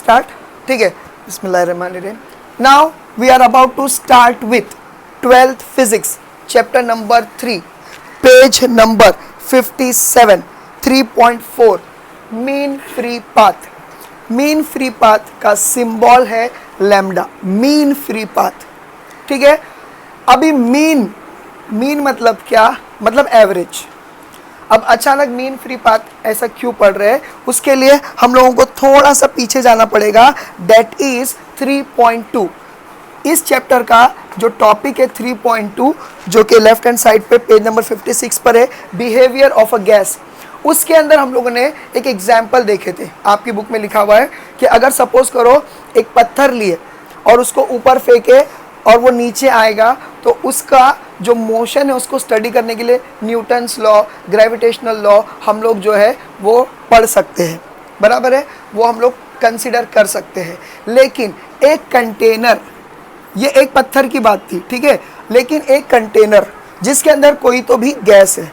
Start? ठीक है, बिस्मिल्लाहिर्रहमानिर्रहीम। Now we are about to start with 12th physics chapter number 3 page number 57 3.4 mean free path. Mean free path का symbol है lambda, mean free path. ठीक है, अभी mean मतलब क्या? मतलब एवरेज। अब अचानक मीन फ्री पाथ ऐसा क्यों पढ़ रहे हैं, उसके लिए हम लोगों को थोड़ा सा पीछे जाना पड़ेगा, दैट इज 3.2। इस चैप्टर का जो टॉपिक है 3.2, जो कि लेफ्ट हैंड साइड पे पेज नंबर 56 पर है, बिहेवियर ऑफ अ गैस। उसके अंदर हम लोगों ने एक एग्जाम्पल देखे थे, आपकी बुक में लिखा हुआ है कि अगर सपोज करो एक पत्थर लिए और उसको ऊपर फेंके और वो नीचे आएगा, तो उसका जो मोशन है उसको स्टडी करने के लिए न्यूटन्स लॉ, ग्रेविटेशनल लॉ हम लोग जो है वो पढ़ सकते हैं, बराबर है, वो हम लोग कंसिडर कर सकते हैं। लेकिन एक कंटेनर, ये एक पत्थर की बात थी, ठीक है, लेकिन एक कंटेनर जिसके अंदर कोई तो भी गैस है,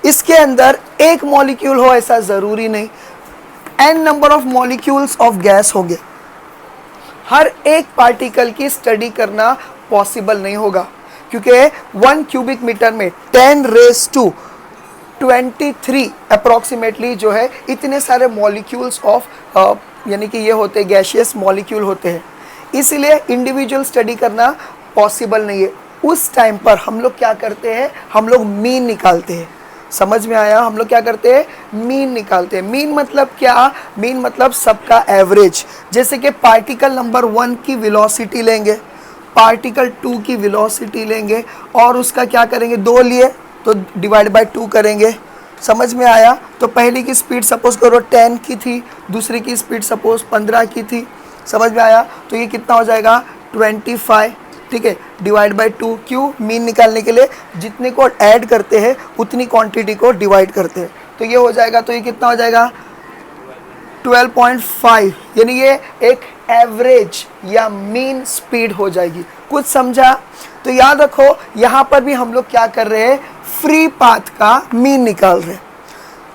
इसके अंदर एक मॉलिक्यूल हो ऐसा ज़रूरी नहीं, n number of molecules of gas होंगे। हर एक पार्टिकल की स्टडी करना पॉसिबल नहीं होगा, क्योंकि 1 क्यूबिक मीटर में 10⁻23 अप्रॉक्सीमेटली जो है इतने सारे मॉलिक्यूल्स ऑफ यानी कि ये होते गैशियस मॉलिक्यूल होते हैं, इसलिए इंडिविजुअल स्टडी करना पॉसिबल नहीं है। उस टाइम पर हम लोग क्या करते हैं, हम लोग मीन निकालते हैं। समझ में आया? हम लोग क्या करते हैं, मीन निकालते हैं। मीन मतलब क्या? मीन मतलब सबका एवरेज। जैसे कि पार्टिकल नंबर 1 की वेलोसिटी लेंगे, पार्टिकल 2 की वेलोसिटी लेंगे और उसका क्या करेंगे, 2 लिए तो डिवाइड बाय 2 करेंगे। समझ में आया? तो पहली की स्पीड सपोज करो 10 की थी, दूसरी की स्पीड सपोज 15 की थी। समझ में आया? तो ये कितना हो जाएगा, 25, ठीक है, डिवाइड बाय 2। क्यों? मीन निकालने के लिए जितने को ऐड करते हैं उतनी क्वांटिटी को डिवाइड करते हैं, तो ये हो जाएगा। तो ये कितना हो जाएगा, 12.5, यानी ये एक एवरेज या मीन स्पीड हो जाएगी। कुछ समझा? तो याद रखो, यहाँ पर भी हम लोग क्या कर रहे हैं, फ्री पाथ का मीन निकाल रहे हैं।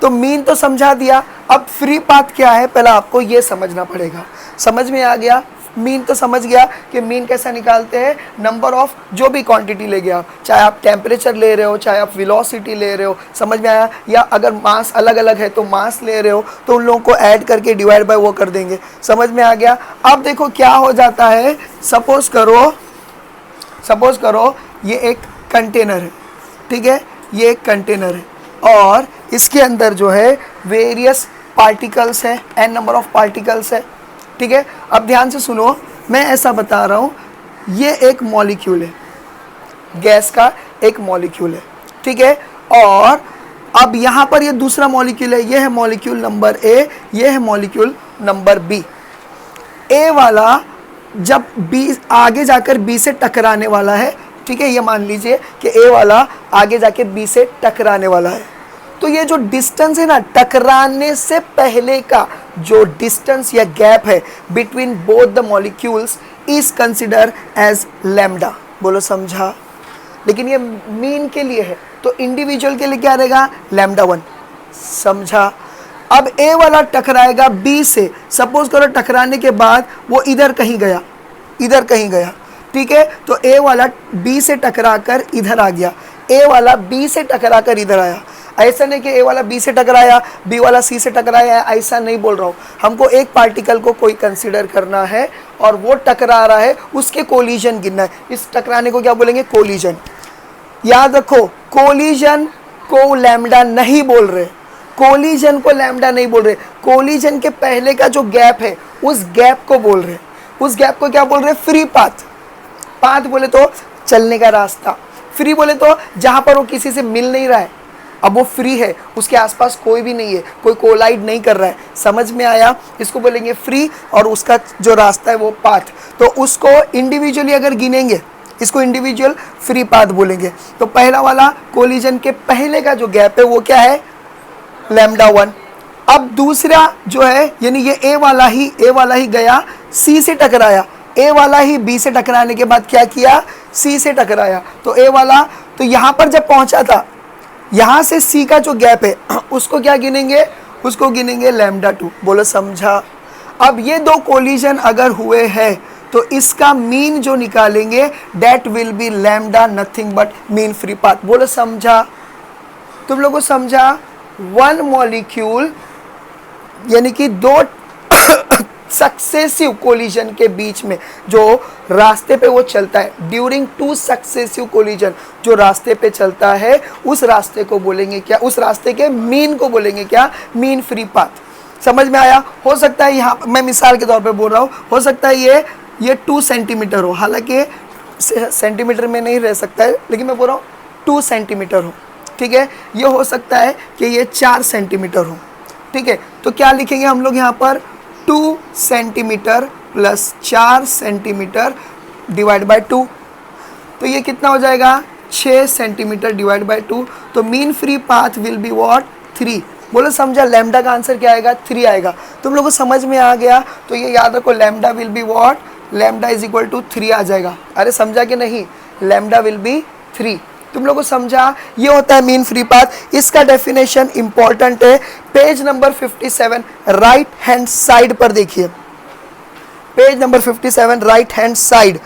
तो मीन तो समझा दिया, अब फ्री पाथ क्या है पहले आपको ये समझना पड़ेगा। समझ में आ गया? मीन तो समझ गया कि मीन कैसा निकालते हैं, नंबर ऑफ जो भी क्वांटिटी ले गया, चाहे आप टेम्परेचर ले रहे हो, चाहे आप वेलोसिटी ले रहे हो, समझ में आया? या अगर मास अलग अलग है तो मास ले रहे हो, तो उन लोगों को ऐड करके डिवाइड बाय वो कर देंगे। समझ में आ गया? अब देखो क्या हो जाता है, सपोज करो ये एक कंटेनर है, ठीक है, ये एक कंटेनर है और इसके अंदर जो है वेरियस पार्टिकल्स है, n नंबर ऑफ पार्टिकल्स है, ठीक है। अब ध्यान से सुनो, मैं ऐसा बता रहा हूँ, ये एक मॉलिक्यूल है, गैस का एक मॉलिक्यूल है, ठीक है। और अब यहाँ पर ये दूसरा मॉलिक्यूल है, ये है मॉलिक्यूल नंबर ए, ये है मॉलिक्यूल नंबर बी। ए वाला जब बी आगे जाकर बी से टकराने वाला है, ठीक है, ये मान लीजिए कि ए वाला आगे जाके बी से टकराने वाला है, तो ये जो डिस्टेंस है ना, टकराने से पहले का जो डिस्टेंस या गैप है between both the molecules is consider as lambda. बोलो समझा? लेकिन ये मीन के लिए है, तो इंडिविजुअल के लिए क्या रहेगा, लैम्डा 1। समझा? अब ए वाला टकराएगा बी से, सपोज करो टकराने के बाद वो इधर कहीं गया, ठीक है, तो ए वाला बी से टकरा कर इधर आ गया, ए वाला बी से टकरा कर इधर आया। ऐसा नहीं कि ए वाला बी से टकराया, बी वाला सी से टकराया, ऐसा नहीं बोल रहा हूँ। हमको एक पार्टिकल को कोई कंसीडर करना है और वो टकरा रहा है, उसके कोलिजन गिनना है। इस टकराने को क्या बोलेंगे, कोलिजन। याद रखो, कोलिजन को लैम्डा नहीं बोल रहे, कोलिजन को लैम्डा नहीं बोल रहे, कोलिजन के पहले का जो गैप है उस गैप को बोल रहे। उस गैप को क्या बोल रहे, फ्री पाथ। पाथ बोले तो चलने का रास्ता, फ्री बोले तो जहाँ पर वो किसी से मिल नहीं रहा है, अब वो फ्री है, उसके आसपास कोई भी नहीं है, कोई कोलाइड नहीं कर रहा है। समझ में आया? इसको बोलेंगे फ्री, और उसका जो रास्ता है वो पाथ। तो उसको इंडिविजुअली अगर गिनेंगे, इसको इंडिविजुअल फ्री पाथ बोलेंगे। तो पहला वाला कोलिजन के पहले का जो गैप है वो क्या है, लैम्डा 1। अब दूसरा जो है, यानी ये ए वाला ही गया सी से टकराया, ए वाला ही बी से टकराने के बाद क्या किया, सी से टकराया, तो ए वाला, तो यहाँ पर जब पहुँचा था, यहाँ से सी का जो गैप है उसको क्या गिनेंगे, उसको गिनेंगे लैम्डा 2। बोलो समझा? अब ये दो कोलिजन अगर हुए हैं तो इसका मीन जो निकालेंगे that will be lambda, nothing but mean free path. बोलो समझा? तुम लोगों को समझा? वन मॉलिक्यूल यानी कि दो सक्सेसिव कोलिजन के बीच में जो रास्ते पे वो चलता है, ड्यूरिंग टू सक्सेसिव कोलिजन जो रास्ते पे चलता है, उस रास्ते को बोलेंगे क्या? उस रास्ते के मीन को बोलेंगे क्या? Mean free path. समझ में आया? हो सकता है यहाँ मैं मिसाल के तौर पे बोल रहा हूँ, हो सकता है ये 2 सेंटीमीटर हो, हालांकि सेंटीमीटर में नहीं रह सकता है, लेकिन मैं बोल रहा हूँ 2 सेंटीमीटर हो, ठीक है। ये हो सकता है कि ये 4 सेंटीमीटर हो, ठीक है। तो क्या लिखेंगे हम लोग यहाँ पर? 2 centimetre plus 4 centimetre divide by 2, तो ये कितना हो जाएगा? 6 सेंटीमीटर डिवाइड बाय 2। तो mean free path will be what? 3। बोलो समझा? लैम्डा का आंसर क्या आएगा? 3 आएगा। तुम लोगों को समझ में आ गया? तो ये याद रखो, lambda will be what? Lambda is equal to 3 आ जाएगा। अरे समझा कि नहीं? Lambda will be 3। तुम लोगों को समझा? ये होता है मीन फ्री पाथ। इसका डेफिनेशन इंपॉर्टेंट है, page number 57 right hand side पर देखिए, page number 57 right hand side.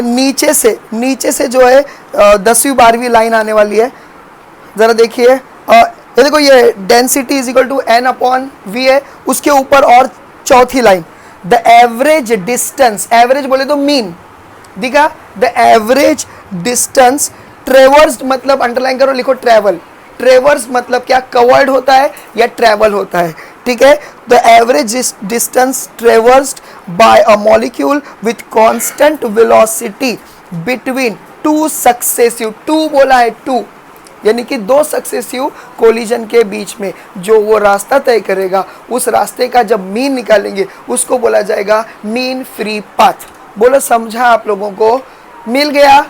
नीचे से जो है 10वीं 12वीं लाइन आने वाली है, जरा देखिए। ये देखो, ये density is equal to n upon v है, उसके ऊपर और चौथी line, the average distance, average बोले तो मीन दिखा, द एवरेज डिस्टेंस ट्रेवर्स्ड, मतलब अंडरलाइन करो, लिखो ट्रेवल। ट्रेवर्स मतलब क्या? कवर्ड होता है या ट्रेवल होता है, ठीक है। The average distance traversed by a molecule with constant velocity between 2 successive, 2 बोला है 2, यानी कि 2 सक्सेसिव कोलिजन के बीच में जो वो रास्ता तय करेगा, उस रास्ते का जब मीन निकालेंगे उसको बोला जाएगा मीन फ्री पाथ। बोलो समझा? आप लोगों को मिल गया?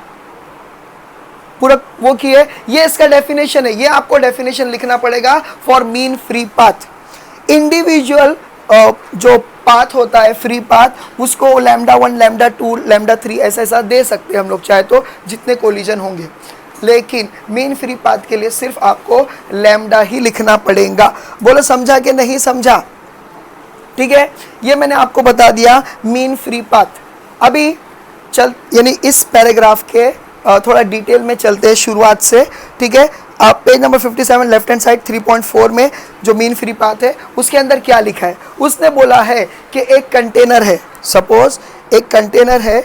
पूरा वो किए, ये इसका डेफिनेशन है, ये आपको डेफिनेशन लिखना पड़ेगा for mean free path. Individual जो पाथ होता है फ्री पाथ, उसको लैम्डा 1, लैम्डा 2, लैम्डा 3 ऐसा दे सकते हैं हम लोग चाहे तो, जितने कोलिजन होंगे, लेकिन मीन फ्री पाथ के लिए सिर्फ आपको लैम्डा ही लिखना पड़ेगा। बोलो समझा कि नहीं समझा? ठीक है, ये मैंने आपको बता दिया मीन फ्री पाथ। अभी यानी इस पैराग्राफ के थोड़ा डिटेल में चलते हैं शुरुआत से, ठीक है। आप page number 57 left hand side 3.4 में जो मीन फ्री पाथ है उसके अंदर क्या लिखा है? उसने बोला है कि एक कंटेनर है, सपोज एक कंटेनर है,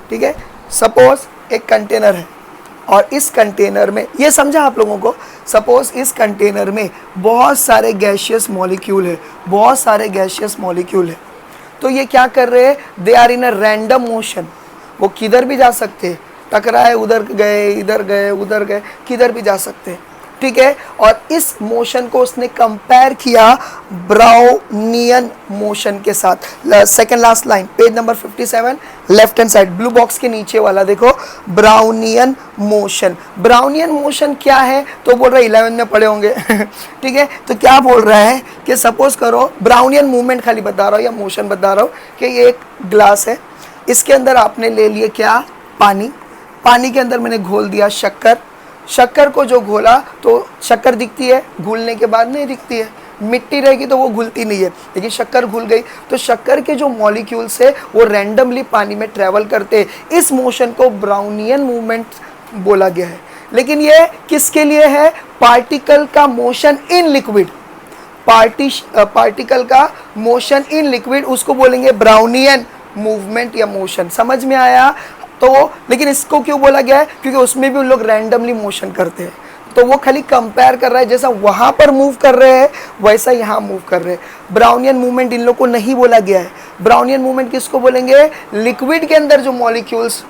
ठीक है, सपोज एक कंटेनर है और इस कंटेनर में, ये समझा आप लोगों को, सपोज इस कंटेनर में बहुत सारे गैशियस मॉलिक्यूल है, बहुत सारे गैशियस मॉलिक्यूल है। तो ये क्या कर रहे हैं? They are in a random motion, वो किधर भी जा सकते हैं, टकराए उधर गए, इधर गए, उधर गए, किधर भी जा सकते हैं, ठीक है। और इस मोशन को उसने कंपेयर किया ब्राउनियन मोशन के साथ। Second last line, page number 57 left hand side blue box के नीचे वाला देखो, ब्राउनियन मोशन। ब्राउनियन मोशन क्या है? तो बोल रहा है 11 में पढ़े होंगे ठीक है। तो क्या बोल रहा है कि सपोज करो, ब्राउनियन मूवमेंट खाली बता रहा हूँ या मोशन बता रहा हूँ कि ये एक ग्लास है, इसके अंदर आपने ले लिए क्या? पानी। पानी के अंदर मैंने घोल दिया शक्कर। शक्कर को जो घोला तो शक्कर दिखती है, घुलने के बाद नहीं दिखती है। मिट्टी रहेगी तो वो घुलती नहीं है, लेकिन शक्कर घुल गई तो शक्कर के जो मॉलिक्यूल्स है वो रैंडमली पानी में ट्रेवल करते हैं। इस मोशन को ब्राउनियन मूवमेंट बोला गया है। लेकिन ये किसके लिए है? पार्टिकल का मोशन इन लिक्विड, पार्टिकल का मोशन इन लिक्विड, उसको बोलेंगे ब्राउनियन मूवमेंट या मोशन। समझ में आया? तो लेकिन इसको क्यों बोला गया है? क्योंकि उसमें भी उन लोग रैंडमली मोशन करते हैं, तो वो खाली कंपेयर कर रहा है, जैसा वहां पर मूव कर रहे हैं वैसा यहाँ मूव कर रहे हैं। ब्राउनियन मूवमेंट इन लोग को नहीं बोला गया है। ब्राउनियन मूवमेंट किसको बोलेंगे? लिक्विड के अंदर जो मॉलिक्यूल्स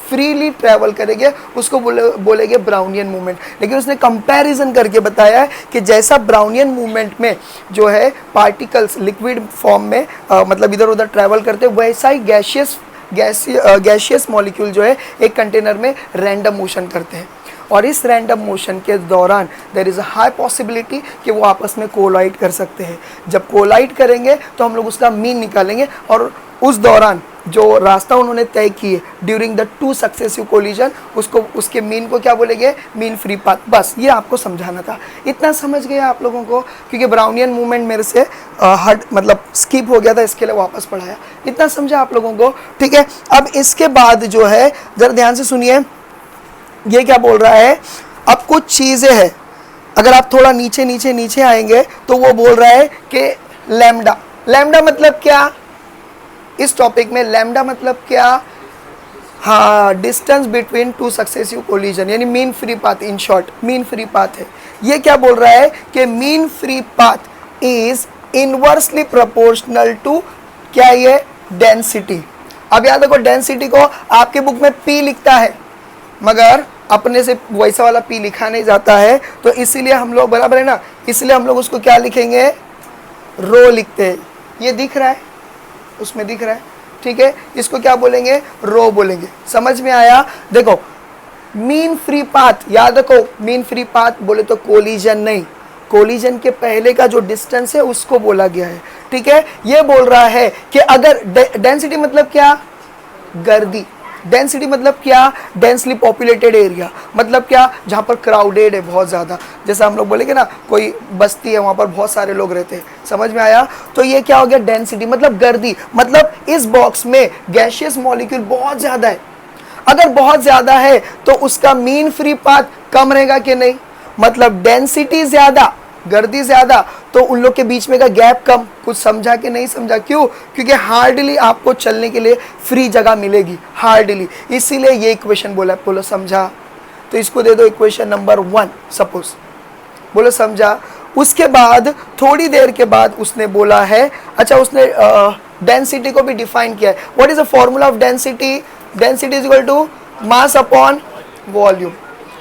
फ्रीली ट्रैवल करेंगे उसको बोलेंगे ब्राउनियन मूवमेंट। लेकिन उसने कंपैरिजन करके बताया है कि जैसा ब्राउनियन मूवमेंट में जो है पार्टिकल्स लिक्विड फॉर्म में मतलब इधर उधर ट्रैवल करते हैं, वैसा ही गैसियस मॉलिक्यूल जो है एक कंटेनर में रैंडम मोशन करते हैं। और इस रैंडम मोशन के दौरान there is a high possibility कि वो आपस में कोलाइड कर सकते हैं। जब कोलाइड करेंगे तो हम लोग उसका मीन निकालेंगे और उस दौरान जो रास्ता उन्होंने तय किए ड्यूरिंग द 2 सक्सेसिव कोलिजन, उसको उसके मीन को क्या बोलेंगे, मीन फ्री पाथ। बस ये आपको समझाना था। इतना समझ गए आप लोगों को, क्योंकि ब्राउनियन मूवमेंट मेरे से हट मतलब स्किप हो गया था, इसके लिए वापस पढ़ाया। इतना समझा आप लोगों को, ठीक है। अब इसके बाद जो है जरा ध्यान से सुनिए, ये क्या बोल रहा है, अब कुछ चीज़ें हैं, अगर आप थोड़ा नीचे नीचे नीचे आएंगे तो वो बोल रहा है कि लैम्डा, लैम्डा मतलब क्या, इस टॉपिक में लैम्डा मतलब क्या, हाँ, डिस्टेंस बिटवीन 2 सक्सेसिव कोलिजन, यानी mean free path, in short mean free path है। ये क्या बोल रहा है कि mean free path is inversely proportional to, क्या ये, डेंसिटी। अब याद रखो, डेंसिटी को आपके बुक में पी लिखता है, मगर अपने से वैसा वाला पी लिखा नहीं जाता है, तो इसीलिए हम लोग, बराबर है ना, इसलिए हम लोग उसको क्या लिखेंगे, रो लिखते हैं। ये दिख रहा है, उसमें दिख रहा है, ठीक है, इसको क्या बोलेंगे, रो बोलेंगे। समझ में आया। देखो मीन फ्री पाथ, याद रखो मीन फ्री पाथ बोले तो कोलिजन नहीं, कोलिजन के पहले का जो डिस्टेंस है उसको बोला गया है, ठीक है। ये बोल रहा है कि अगर डेंसिटी मतलब क्या, गर्दी, डेंसिटी मतलब क्या, डेंसली पॉपुलेटेड एरिया, मतलब क्या, जहाँ पर क्राउडेड है बहुत ज़्यादा, जैसा हम लोग बोलेंगे ना कोई बस्ती है वहाँ पर बहुत सारे लोग रहते हैं। समझ में आया। तो ये क्या हो गया, डेंसिटी मतलब गर्दी, मतलब इस बॉक्स में गैसियस मॉलिक्यूल बहुत ज़्यादा है। अगर बहुत ज़्यादा है तो उसका मीन फ्री पाथ कम रहेगा कि नहीं, मतलब डेंसिटी ज़्यादा, गर्दी ज़्यादा, तो उन लोग के बीच में का गैप कम। कुछ समझा कि नहीं समझा, क्यों, क्योंकि हार्डली आपको चलने के लिए फ्री जगह मिलेगी, हार्डली, इसीलिए ये इक्वेशन बोला। बोलो समझा, तो इसको दे दो इक्वेशन नंबर 1 सपोज, बोलो समझा। उसके बाद थोड़ी देर के बाद उसने बोला है, अच्छा उसने डेंसिटी को भी डिफाइन किया है। What is the formula of density, density is equal to mass upon volume.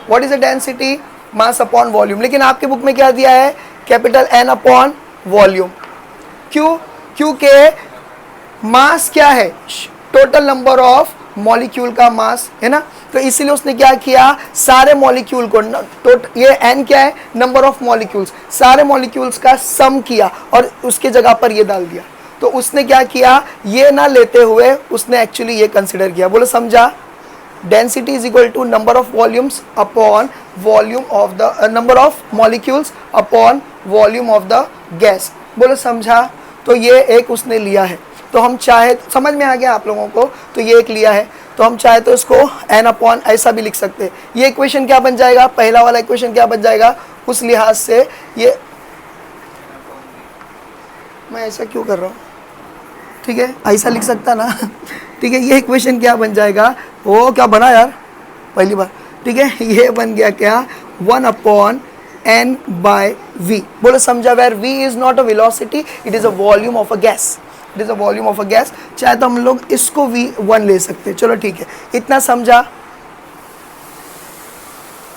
What is the density, mass upon volume. लेकिन आपके बुक में क्या दिया है, कैपिटल एन अपॉन वॉल्यूम। क्यों, क्योंकि मास क्या है, टोटल नंबर ऑफ मॉलिक्यूल का मास है ना, तो इसीलिए उसने क्या किया, सारे मॉलिक्यूल को, ये एन क्या है, नंबर ऑफ मॉलिक्यूल्स, सारे मॉलिक्यूल्स का सम किया और उसके जगह पर ये डाल दिया। तो उसने क्या किया, ये ना लेते हुए उसने एक्चुअली ये कंसिडर किया। बोलो समझा। Density is equal to number of volumes upon volume of the number of molecules upon volume of the gas. बोलो समझा। तो ये एक उसने लिया है, तो हम चाहे, समझ में आ गया आप लोगों को, तो ये एक लिया है, तो हम चाहे तो इसको एन अपॉन ऐसा भी लिख सकते हैं। ये इक्वेशन क्या बन जाएगा, पहला वाला इक्वेशन क्या बन जाएगा, उस लिहाज से ये, मैं ऐसा क्यों कर रहा हूँ, ठीक है, ऐसा लिख सकता ना, ठीक है। ये इक्वेशन क्या बन जाएगा, वो क्या बना यार पहली बार, ठीक है, ये बन गया क्या, 1 अपॉन n बाय v। बोलो समझा। Where v is not a velocity, it is a volume of a gas, it is a volume of a gas. चाहे तो हम लोग इसको v1 ले सकते हैं, चलो ठीक है, इतना समझा।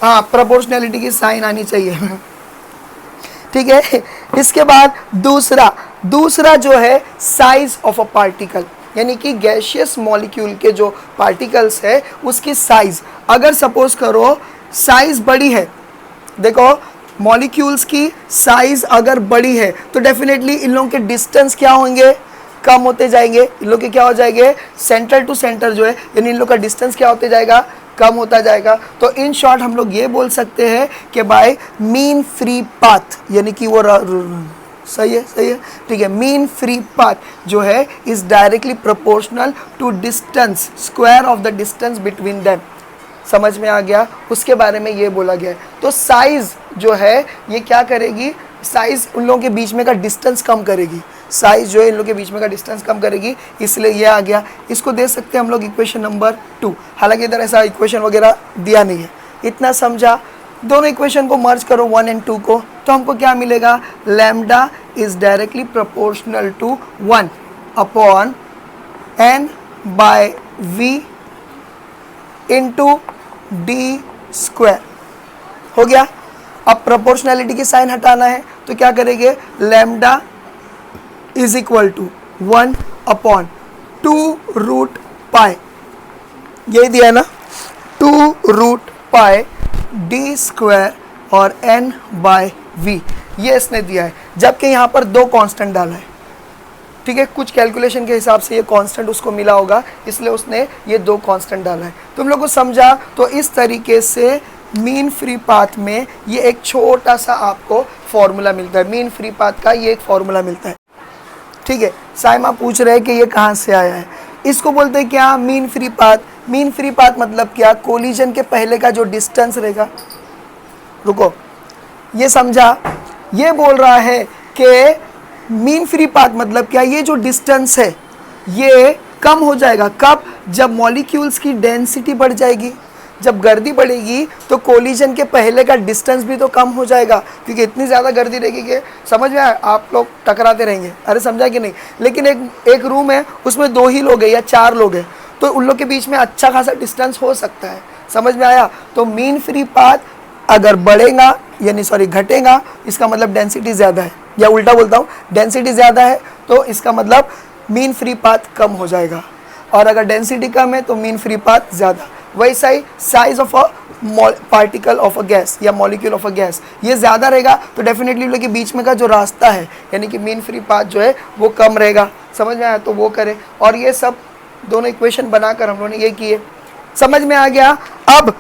हाँ, प्रोपोर्शनैलिटी की साइन आनी चाहिए, ठीक है। इसके बाद दूसरा जो है साइज ऑफ अ पार्टिकल, यानी कि गैसियस मॉलिक्यूल के जो पार्टिकल्स है उसकी साइज। अगर सपोज करो साइज बड़ी है, देखो मॉलिक्यूल्स की साइज अगर बड़ी है तो डेफिनेटली इन लोगों के डिस्टेंस क्या होंगे, कम होते जाएंगे। इन लोग के क्या हो जाएंगे, सेंटर टू सेंटर जो है, यानी इन लोग का डिस्टेंस क्या होते जाएगा, कम होता जाएगा। तो इन शॉर्ट हम लोग ये बोल सकते हैं कि बाय मीन फ्री पाथ, यानी कि वो सही है, सही है, ठीक है। मीन फ्री पाथ जो है is directly proportional to distance, square of the distance between them. समझ में आ गया, उसके बारे में ये बोला गया है। तो साइज जो है ये क्या करेगी, साइज उन लोगों के बीच में का डिस्टेंस कम करेगी, साइज जो है इन लोगों के बीच में का डिस्टेंस कम करेगी, इसलिए ये आ गया। इसको दे सकते हैं हम लोग इक्वेशन नंबर 2। हालांकि इधर ऐसा इक्वेशन वगैरह दिया नहीं है, इतना समझा। दोनों इक्वेशन को मर्ज करो 1 और 2 को, तो हमको क्या मिलेगा, lambda is directly proportional to 1 upon n by v into d square. हो गया। अब प्रोपोर्शनैलिटी की साइन हटाना है तो क्या करेंगे, lambda is equal to 1 upon 2 root pi, यही दिया है ना, 2 रूट पाई डी स्क्वायर और n बाय v, ये इसने दिया है। जबकि यहाँ पर 2 कांस्टेंट डाला है, ठीक है, कुछ कैलकुलेशन के हिसाब से ये कांस्टेंट उसको मिला होगा, इसलिए उसने ये 2 कांस्टेंट डाला है। तुम लोग को समझा? तो इस तरीके से मीन फ्री पाथ में ये एक छोटा सा आपको फॉर्मूला मिलता है, मीन फ्री पाथ का ये एक फॉर्मूला मिलता है। ठीक है, साइमा पूछ रहे हैं कि ये कहाँ से आया है। इसको बोलते हैं क्या? Mean free path. Mean free path मतलब क्या? कोलिजन के पहले का जो डिस्टेंस रहेगा। रुको, ये समझा? ये बोल रहा है कि मीन फ्री पाथ मतलब क्या? ये जो डिस्टेंस है ये कम हो जाएगा। कब? जब मॉलिक्यूल्स की डेंसिटी बढ़ जाएगी। जब गर्दी बढ़ेगी तो कोलिजन के पहले का डिस्टेंस भी तो कम हो जाएगा, क्योंकि इतनी ज़्यादा गर्दी रहेगी कि समझ में आया, आप लोग टकराते रहेंगे। अरे समझा कि नहीं? लेकिन एक रूम है, उसमें 2 ही लोग हैं या 4 लोग हैं, तो उन लोग के बीच में अच्छा खासा डिस्टेंस हो सकता है। समझ में आया? तो मीन फ्री पाथ अगर बढ़ेगा यानी सॉरी घटेगा, इसका मतलब डेंसिटी ज़्यादा है, या उल्टा बोलता हूँ, डेंसिटी ज़्यादा है तो इसका मतलब मीन फ्री पाथ कम हो जाएगा, और अगर डेंसिटी कम है तो मीन फ्री पाथ ज़्यादा। वैसा ही size of a particle of a gas या मॉलिक्यूल ऑफ अ गैस, ये ज़्यादा रहेगा तो डेफिनेटली उन लोग के बीच में का जो रास्ता है यानी कि मीन फ्री पाथ जो है वो कम रहेगा। समझ में आया? तो वो करें, और ये सब दोनों इक्वेशन बनाकर हम लोगों ने ये किए। समझ में आ गया? अब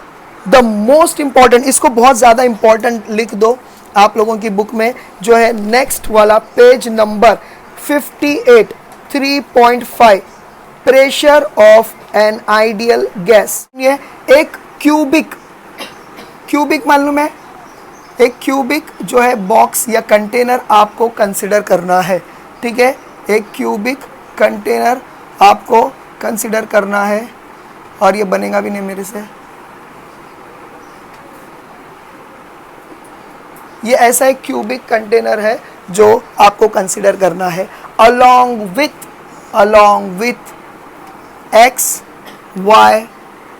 द मोस्ट इंपॉर्टेंट, इसको बहुत ज़्यादा इंपॉर्टेंट लिख दो आप लोगों की बुक में, जो है नेक्स्ट वाला page number 58 3.5, pressure of an ideal gas. ये एक क्यूबिक मालूम है? एक क्यूबिक जो है बॉक्स या कंटेनर आपको कंसिडर करना है। ठीक है, एक क्यूबिक कंटेनर आपको कंसिडर करना है, और ये बनेगा भी नहीं मेरे से। ये ऐसा एक क्यूबिक कंटेनर है जो आपको कंसिडर करना है, along with x, y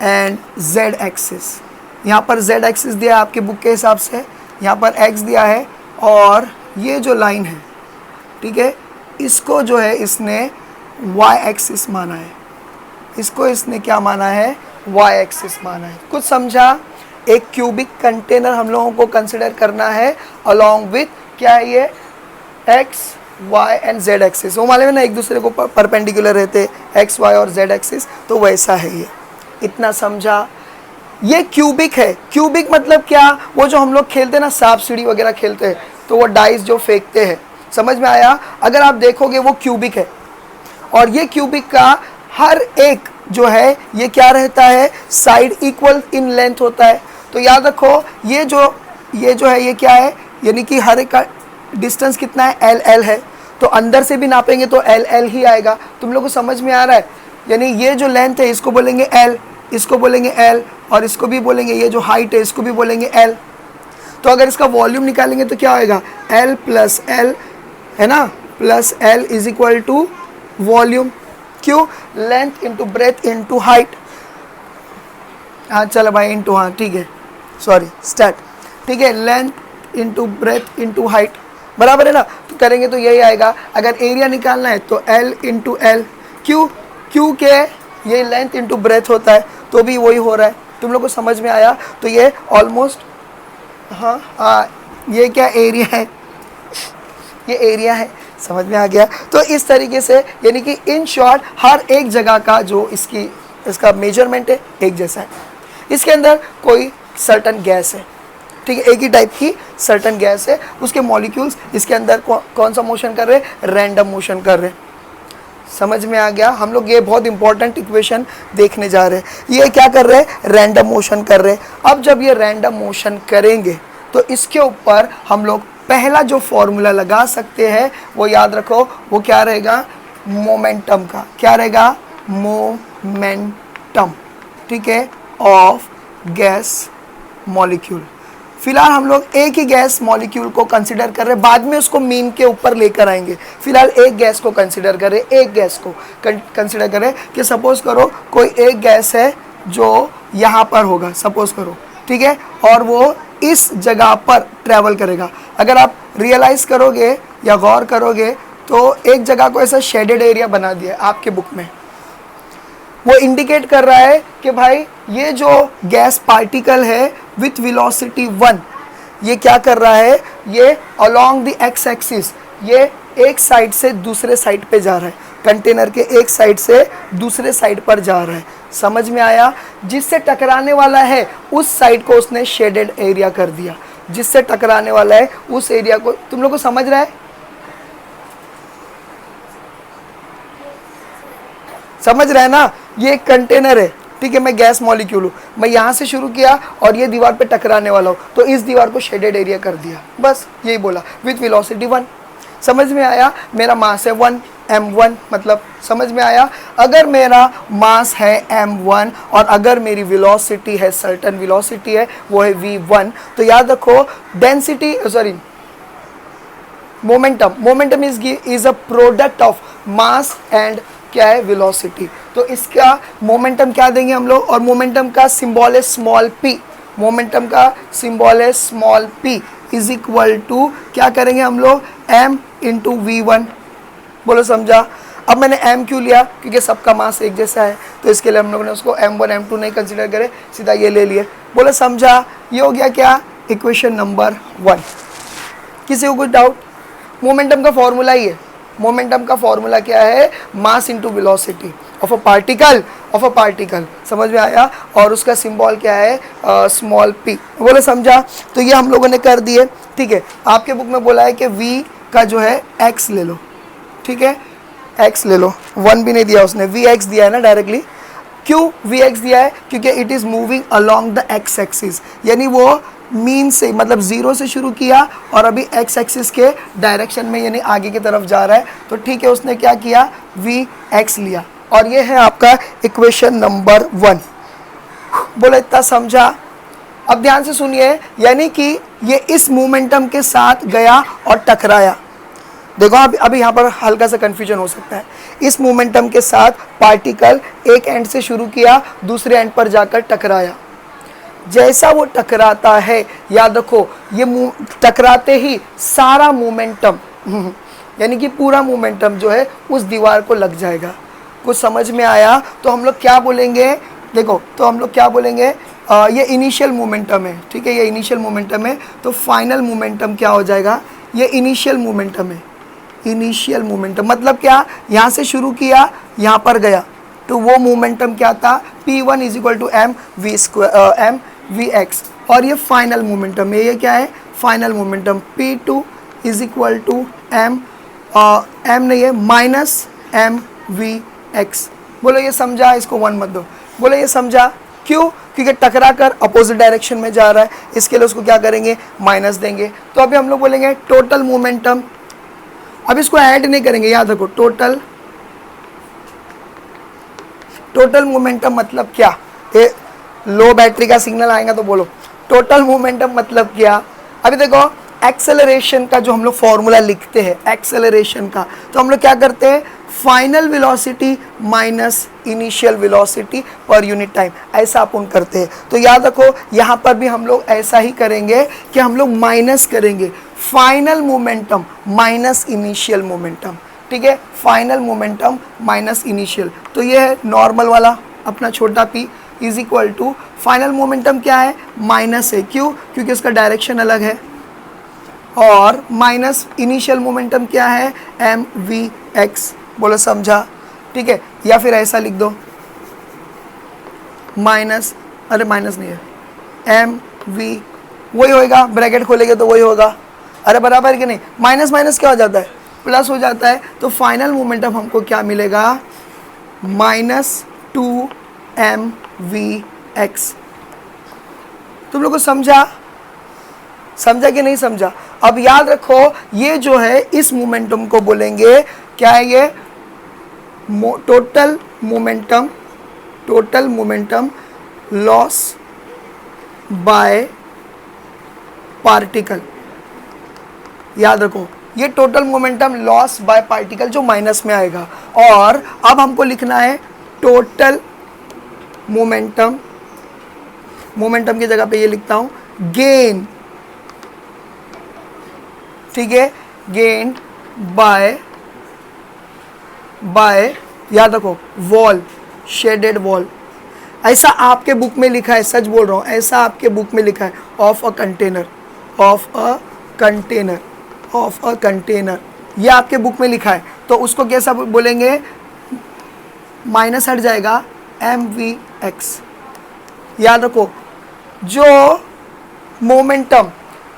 and z axis. यहाँ पर जेड एक्सिस दिया है आपके बुक के हिसाब से, यहाँ पर एक्स दिया है, और ये जो लाइन है, ठीक है, इसको जो है इसने वाई एक्सिस माना है, इसको इसने क्या माना है? वाई एक्सिस माना है। कुछ समझा? एक क्यूबिक कंटेनर हम लोगों को कंसिडर करना है अलोंग विथ क्या है ये? X, y and z axis. वो मालूम है ना, एक दूसरे को परपेंडिकुलर रहते एक्स, वाई और जेड एक्सिस, तो वैसा है ये। इतना समझा? ये क्यूबिक है। क्यूबिक मतलब क्या? वो जो हम लोग खेलते हैं ना, सांप सीढ़ी वगैरह खेलते हैं, तो वो डाइस जो फेंकते हैं, समझ में आया? अगर आप देखोगे वो क्यूबिक है, और ये क्यूबिक का हर एक जो है ये क्या रहता है? साइड इक्वल इन लेंथ होता है। तो याद रखो ये जो है ये क्या है? यानी कि हर एक का डिस्टेंस कितना है? एल एल है, तो अंदर से भी नापेंगे तो एल एल ही आएगा। तुम लोग को समझ में आ रहा है? यानी ये जो लेंथ है इसको बोलेंगे एल, इसको बोलेंगे एल, और इसको भी बोलेंगे, ये जो हाइट है इसको भी बोलेंगे एल। तो अगर इसका वॉल्यूम निकालेंगे तो क्या होएगा? एल प्लस एल, है ना, plus L is equal to volume. क्यों? Length into breadth into height. हाँ चलो भाई, इंटू, हाँ ठीक है, सॉरी स्टार्ट। ठीक है, length into breadth into height बराबर है ना, तो करेंगे तो यही आएगा। अगर एरिया निकालना है तो एल इंटू एल। क्यों? क्योंकि ये लेंथ इंटू ब्रेथ होता है, तो भी वही हो रहा है। तुम लोग को समझ में आया? तो ये ऑलमोस्ट, हाँ ये क्या एरिया है? ये एरिया है, समझ में आ गया? तो इस तरीके से यानी कि इन शॉर्ट हर एक जगह का जो इसका मेजरमेंट है एक जैसा है। इसके अंदर कोई सर्टन गैस है, ठीक है, एक ही टाइप की सर्टन गैस है, उसके मॉलिक्यूल्स इसके अंदर कौन सा मोशन कर रहे हैं? रैंडम मोशन कर रहे हैं। समझ में आ गया? हम लोग ये बहुत इंपॉर्टेंट इक्वेशन देखने जा रहे हैं। ये क्या कर रहे हैं? रैंडम मोशन कर रहे हैं। अब जब ये रैंडम मोशन करेंगे तो इसके ऊपर हम लोग पहला जो फॉर्मूला लगा सकते हैं वो याद रखो, वो क्या रहेगा? मोमेंटम का। क्या रहेगा? मोमेंटम, ठीक है, ऑफ गैस मॉलिक्यूल। फिलहाल हम लोग एक ही गैस मॉलिक्यूल को कंसिडर कर रहे हैं, बाद में उसको मीन के ऊपर लेकर आएंगे। फिलहाल एक गैस को कंसिडर करें, एक गैस को कंसिडर करें कि सपोज करो कोई एक गैस है जो यहाँ पर होगा, सपोज करो, ठीक है, और वो इस जगह पर ट्रैवल करेगा। अगर आप रियलाइज करोगे या गौर करोगे तो एक जगह को ऐसा शेडेड एरिया बना दिया है आपके बुक में। वो इंडिकेट कर रहा है कि भाई ये जो गैस पार्टिकल है विथ वेलोसिटी 1, ये क्या कर रहा है? ये अलोंग द एक्स एक्सिस, ये एक साइड से दूसरे साइड पे जा रहा है, कंटेनर के एक साइड से दूसरे साइड पर जा रहा है। समझ में आया? जिससे टकराने वाला है उस साइड को उसने शेडेड एरिया कर दिया, जिससे टकराने वाला है उस एरिया को। तुम लोग को समझ रहा है? समझ रहा है ना? ये एक कंटेनर है, ठीक है, मैं गैस मॉलिक्यूल हूँ, मैं यहाँ से शुरू किया और ये दीवार पे टकराने वाला हूँ, तो इस दीवार को शेडेड एरिया कर दिया, बस यही बोला, विथ वेलोसिटी 1। समझ में आया? मेरा मास है 1 m1, मतलब समझ में आया? अगर मेरा मास है m1 और अगर मेरी वेलोसिटी है, सर्टेन वेलोसिटी है, वो है v1, तो याद रखो density, sorry, momentum is a product of mass and क्या है, वेलोसिटी। तो इसका मोमेंटम क्या देंगे हम लोग, और मोमेंटम का सिंबल है स्मॉल p, मोमेंटम का सिंबल है small p is equal to क्या करेंगे हम लोग, m इंटू v1। बोलो समझा? अब मैंने m क्यों लिया, क्योंकि सबका मास एक जैसा है, तो इसके लिए हम लोगों ने उसको m1 m2 नहीं कंसिडर करे, सीधा ये ले लिए। बोलो समझा? ये हो गया क्या, इक्वेशन नंबर 1। किसी को कुछ डाउट? मोमेंटम का फॉर्मूला ही है, मोमेंटम का फॉर्मूला क्या है, mass into velocity of a particle, समझ में आया? और उसका सिंबल क्या है, स्मॉल p। बोले समझा? तो ये हम लोगों ने कर दिए, ठीक है। आपके बुक में बोला है कि v का जो है x ले लो, ठीक है, x ले लो, 1 भी नहीं दिया उसने, vx दिया है ना डायरेक्टली। क्यों vx दिया है? क्योंकि it is moving along the x axis, यानी वो मीन से, मतलब 0 से शुरू किया और अभी x एक्सिस के डायरेक्शन में, यानी आगे की तरफ जा रहा है, तो ठीक है, उसने क्या किया, vx लिया, और ये है आपका इक्वेशन नंबर 1। बोलो इतना समझा? अब ध्यान से सुनिए, यानी कि ये इस मोमेंटम के साथ गया और टकराया। देखो अभी यहाँ पर हल्का सा कंफ्यूजन हो सकता है। इस मोमेंटम के साथ पार्टिकल एक एंड से शुरू किया, दूसरे एंड पर जाकर टकराया। जैसा वो टकराता है, याद रखो, ये टकराते ही सारा मोमेंटम यानी कि पूरा मोमेंटम जो है उस दीवार को लग जाएगा। कुछ समझ में आया? तो हम लोग क्या बोलेंगे, देखो, तो हम लोग क्या बोलेंगे, ये इनिशियल मोमेंटम है, ठीक है, ये इनिशियल मोमेंटम है, तो फाइनल मोमेंटम क्या हो जाएगा, ये इनिशियल मोमेंटम है। इनिशियल मोमेंटम मतलब क्या, यहाँ से शुरू किया, यहाँ पर गया, तो वो मोमेंटम क्या था, p1 is equal to m v x, और ये फाइनल मोमेंटम है, ये क्या है, final momentum, p2 is equal to m नहीं है, माइनस m v x। बोलो ये समझा? इसको 1 मत दो। बोलो ये समझा? क्यों? क्योंकि टकरा कर अपोजिट डायरेक्शन में जा रहा है, इसके लिए उसको क्या करेंगे, माइनस देंगे। तो अभी हम लोग बोलेंगे टोटल मोमेंटम, अब इसको ऐड नहीं करेंगे, याद रखो, टोटल मोमेंटम मतलब क्या, ये लो बैटरी का सिग्नल आएगा तो बोलो टोटल मोमेंटम मतलब क्या। अभी देखो एक्सेलरेशन का जो हम लोग फॉर्मूला लिखते हैं, एक्सेलरेशन का, तो हम लोग क्या करते हैं, final velocity minus initial velocity पर यूनिट टाइम, ऐसा अपन करते हैं। तो याद रखो यहाँ पर भी हम लोग ऐसा ही करेंगे कि हम लोग माइनस करेंगे final momentum minus initial momentum, ठीक है, फाइनल मोमेंटम माइनस इनिशियल। तो ये है नॉर्मल वाला अपना छोटा p is equal to final momentum क्या है, माइनस है, क्यों, क्योंकि उसका डायरेक्शन अलग है, और माइनस इनिशियल मोमेंटम क्या है, m v x। बोलो समझा? ठीक है, या फिर ऐसा लिख दो, माइनस, अरे माइनस नहीं है, m v, वही होएगा, ब्रैकेट खोलेंगे तो वही होगा, अरे बराबर कि नहीं, माइनस माइनस क्या हो जाता है, प्लस हो जाता है। तो फाइनल मोमेंटम हमको क्या मिलेगा, माइनस 2m v x। तुम लोग को समझा? समझा कि नहीं समझा? अब याद रखो ये जो है इस मोमेंटम को बोलेंगे क्या है, ये total momentum loss by particle. याद रखो ये total momentum loss by particle जो माइनस में आएगा। और अब हमको लिखना है टोटल मोमेंटम की जगह पे ये लिखता हूं गेन, ठीक है, गेन बाय याद रखो वॉल, शेडेड वॉल, ऐसा आपके बुक में लिखा है, सच बोल रहा हूँ, ऐसा आपके बुक में लिखा है, ऑफ अ कंटेनर, ये आपके बुक में लिखा है, तो उसको कैसा बोलेंगे, माइनस हट जाएगा mvx। याद रखो, जो मोमेंटम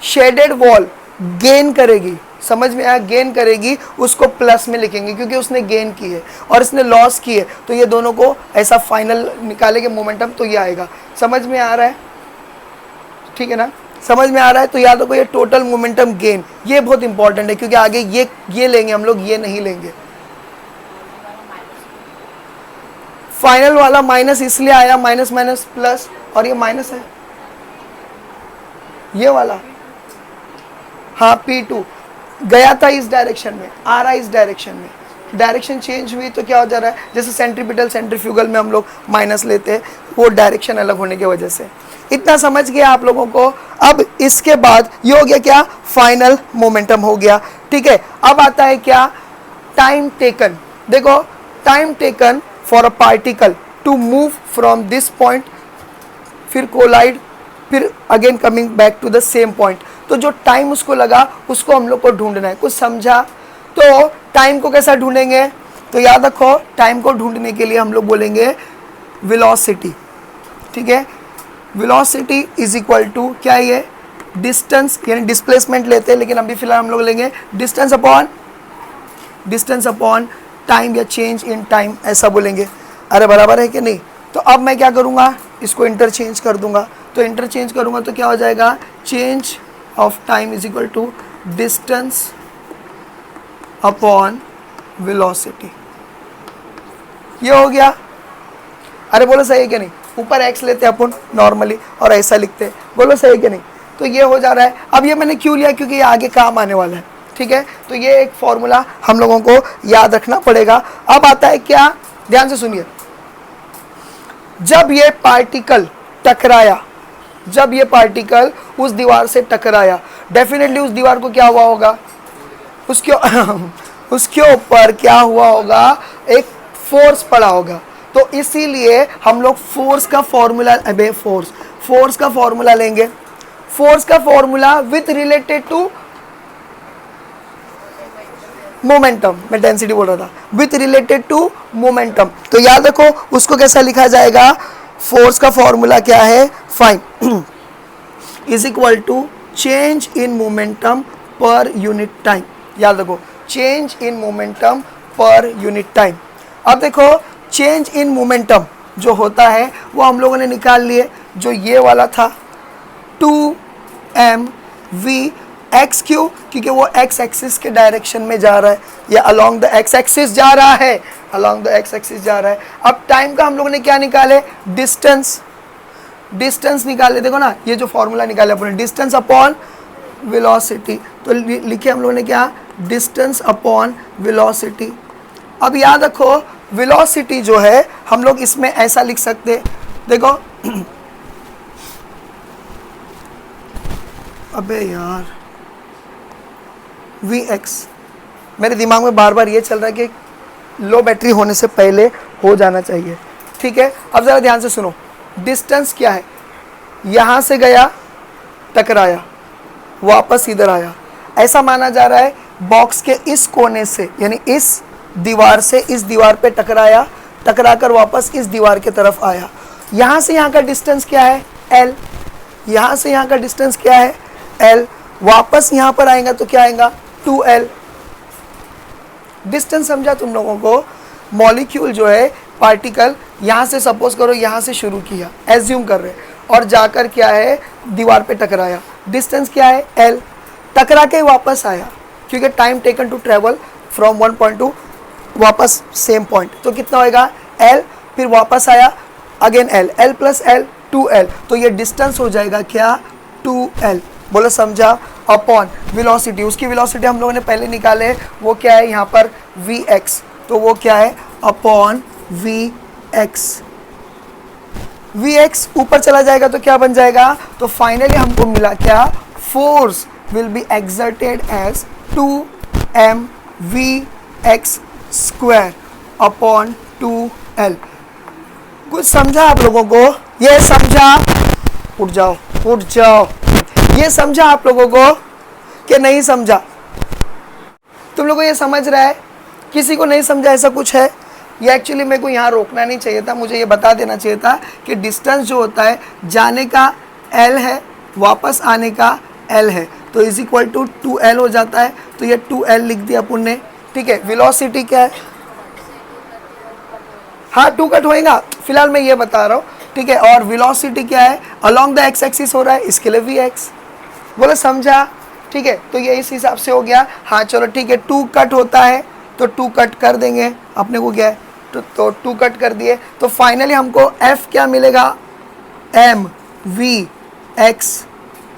शेडेड वॉल गेन करेगी, समझ में आया, गेन करेगी, उसको प्लस में लिखेंगे क्योंकि उसने गेन की है और इसने लॉस की है, तो ये दोनों को ऐसा फाइनल निकालेंगे मोमेंटम, तो ये आएगा। समझ में आ रहा है, ठीक है ना, समझ में आ रहा है। तो याद रखो ये टोटल मोमेंटम गेन, ये बहुत इंपॉर्टेंट है क्योंकि आगे ये लेंगे हम लोग, ये नहीं लेंगे। फाइनल वाला माइनस इसलिए आया, माइनस माइनस प्लस, और ये माइनस है ये वाला, हाँ P2 गया था इस डायरेक्शन में, आ रहा है इस डायरेक्शन में, डायरेक्शन चेंज हुई तो क्या हो जा रहा है, जैसे सेंट्रीपिटल सेंट्रीफ्यूगल में हम लोग माइनस लेते हैं, वो डायरेक्शन अलग होने की वजह से। इतना समझ गया आप लोगों को। अब इसके बाद ये हो गया क्या, फाइनल मोमेंटम हो गया, ठीक है। अब आता है क्या, टाइम टेकन। देखो, time taken for a particle to move from this point, फिर कोलाइड, फिर again coming back to the same point. तो जो टाइम उसको लगा उसको हम लोग को ढूंढना है, कुछ समझा। तो टाइम को कैसा ढूंढेंगे, तो याद रखो टाइम को ढूंढने के लिए हम लोग बोलेंगे वेलोसिटी, ठीक है। वेलोसिटी इज इक्वल टू क्या है, ये डिस्टेंस यानी डिस्प्लेसमेंट लेते हैं, लेकिन अभी फिलहाल हम लोग लेंगे डिस्टेंस अपॉन टाइम या चेंज इन टाइम, ऐसा बोलेंगे। अरे बराबर है कि नहीं। तो अब मैं क्या करूँगा, इसको इंटरचेंज कर दूंगा। तो इंटरचेंज करूँगा तो क्या हो जाएगा, change of time is equal to distance upon velocity, ये हो गया। अरे बोलो सही है कि नहीं, ऊपर x लेते हैं अपन नॉर्मली और ऐसा लिखते हैं, बोलो सही है कि नहीं। तो ये हो जा रहा है। अब ये मैंने क्यों लिया, क्योंकि ये आगे काम आने वाला है, ठीक है। तो ये एक फॉर्मूला हम लोगों को याद रखना पड़ेगा। अब आता है क्या, ध्यान से सुनिए, जब ये पार्टिकल टकराया, जब ये पार्टिकल उस दीवार से टकराया, डेफिनेटली उस दीवार को क्या हुआ होगा, उसके ऊपर क्या हुआ होगा, एक फोर्स पड़ा होगा। तो इसीलिए हम लोग फोर्स का फॉर्मूला, फोर्स का फॉर्मूला लेंगे। फोर्स का formula with related to momentum, मैं डेंसिटी बोल रहा था, विथ रिलेटेड टू मोमेंटम। तो याद रखो उसको कैसा लिखा जाएगा, फोर्स का फॉर्मूला क्या है, fine is equal to change in momentum per unit time. याद रखो change in momentum per unit time. अब देखो चेंज इन मोमेंटम जो होता है वो हम लोगों ने निकाल लिए, जो ये वाला था 2mv x क्यू, क्योंकि वो x एक्सिस के डायरेक्शन में जा रहा है, या अलोंग द x एक्सिस जा रहा है, अलोंग द x एक्सिस जा रहा है। अब टाइम का हम लोगों ने क्या निकाले, डिस्टेंस निकाले। देखो ना ये जो फॉर्मूला निकाले अपने, डिस्टेंस अपॉन वेलोसिटी। तो लिखे हम लोगों ने क्या, डिस्टेंस अपॉन वेलोसिटी। अब याद रखो वेलोसिटी जो है हम लोग इसमें ऐसा लिख सकते हैं, देखो अबे यार Vx, मेरे दिमाग में बार बार ये चल रहा है कि लो बैटरी होने से पहले हो जाना चाहिए, ठीक है। अब ज़रा ध्यान से सुनो, डिस्टेंस क्या है, यहाँ से गया टकराया वापस इधर आया, ऐसा माना जा रहा है बॉक्स के इस कोने से, यानी इस दीवार से इस दीवार पे टकराया, टकरा कर वापस इस दीवार की तरफ आया। यहाँ से यहाँ का डिस्टेंस क्या है, L, यहाँ से यहाँ का डिस्टेंस क्या है, L, वापस यहाँ पर आएगा तो क्या आएगा, 2L। डिस्टेंस समझा तुम लोगों को। मॉलिक्यूल जो है पार्टिकल, यहाँ से सपोज करो यहाँ से शुरू किया, एज्यूम कर रहे, और जाकर क्या है दीवार पे टकराया, डिस्टेंस क्या है L, टकरा के वापस आया, क्योंकि time taken to travel from one point to वापस सेम पॉइंट, तो कितना होएगा L, फिर वापस आया again L, L plus L 2L, तो ये डिस्टेंस हो जाएगा क्या 2L। बोलो समझा। अपॉन वेलोसिटी, उसकी वेलोसिटी हम लोगों ने पहले निकाले, वो क्या है यहाँ पर Vx, तो वो क्या है अपॉन Vx। Vx ऊपर चला जाएगा तो क्या बन जाएगा, तो फाइनली हमको मिला क्या, force will be exerted as 2mvx square upon 2L। कुछ समझा आप लोगों को, ये समझा, उठ जाओ उठ जाओ, ये समझा आप लोगों को कि नहीं समझा, तुम लोग को ये समझ रहा है? किसी को नहीं समझा ऐसा कुछ है? ये एक्चुअली मेरे को यहाँ रोकना नहीं चाहिए था, मुझे ये बता देना चाहिए था कि डिस्टेंस जो होता है जाने का L है, वापस आने का L है, तो इज इक्वल टू 2L हो जाता है। तो ये 2L लिख दिया अपन ने, ठीक है। वेलोसिटी क्या है? हाँ 2 कट होएगा, फिलहाल मैं ये बता रहा हूँ, ठीक है। और वेलोसिटी क्या है? अलोंग द एक्स एक्सिस हो रहा है, इसके लिए Vx। बोले समझा? ठीक है, तो ये इस हिसाब से हो गया। हाँ चलो ठीक है, 2 कट होता है तो 2 कट कर देंगे, अपने को क्या है तो 2 कट कर दिए। तो फाइनली हमको F क्या मिलेगा? mv(x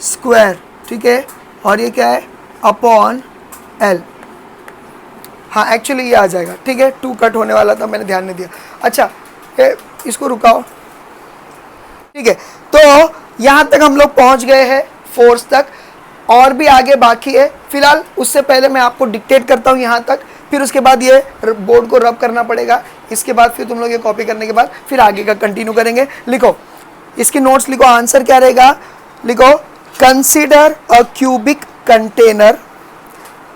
स्क्वायर), ठीक है। और ये क्या है? Upon L। हाँ एक्चुअली ये आ जाएगा, ठीक है। 2 कट होने वाला था, मैंने ध्यान नहीं दिया। अच्छा इसको रुकाओ, ठीक है। तो यहाँ तक हम लोग पहुँच गए हैं, फोर्स तक, और भी आगे बाकी है। फिलहाल उससे पहले मैं आपको डिक्टेट करता हूँ यहाँ तक, फिर उसके बाद ये बोर्ड को रब करना पड़ेगा। इसके बाद फिर तुम लोग ये कॉपी करने के बाद फिर आगे का कंटिन्यू करेंगे। लिखो, इसकी नोट्स लिखो, आंसर क्या रहेगा? लिखो, consider a cubic container,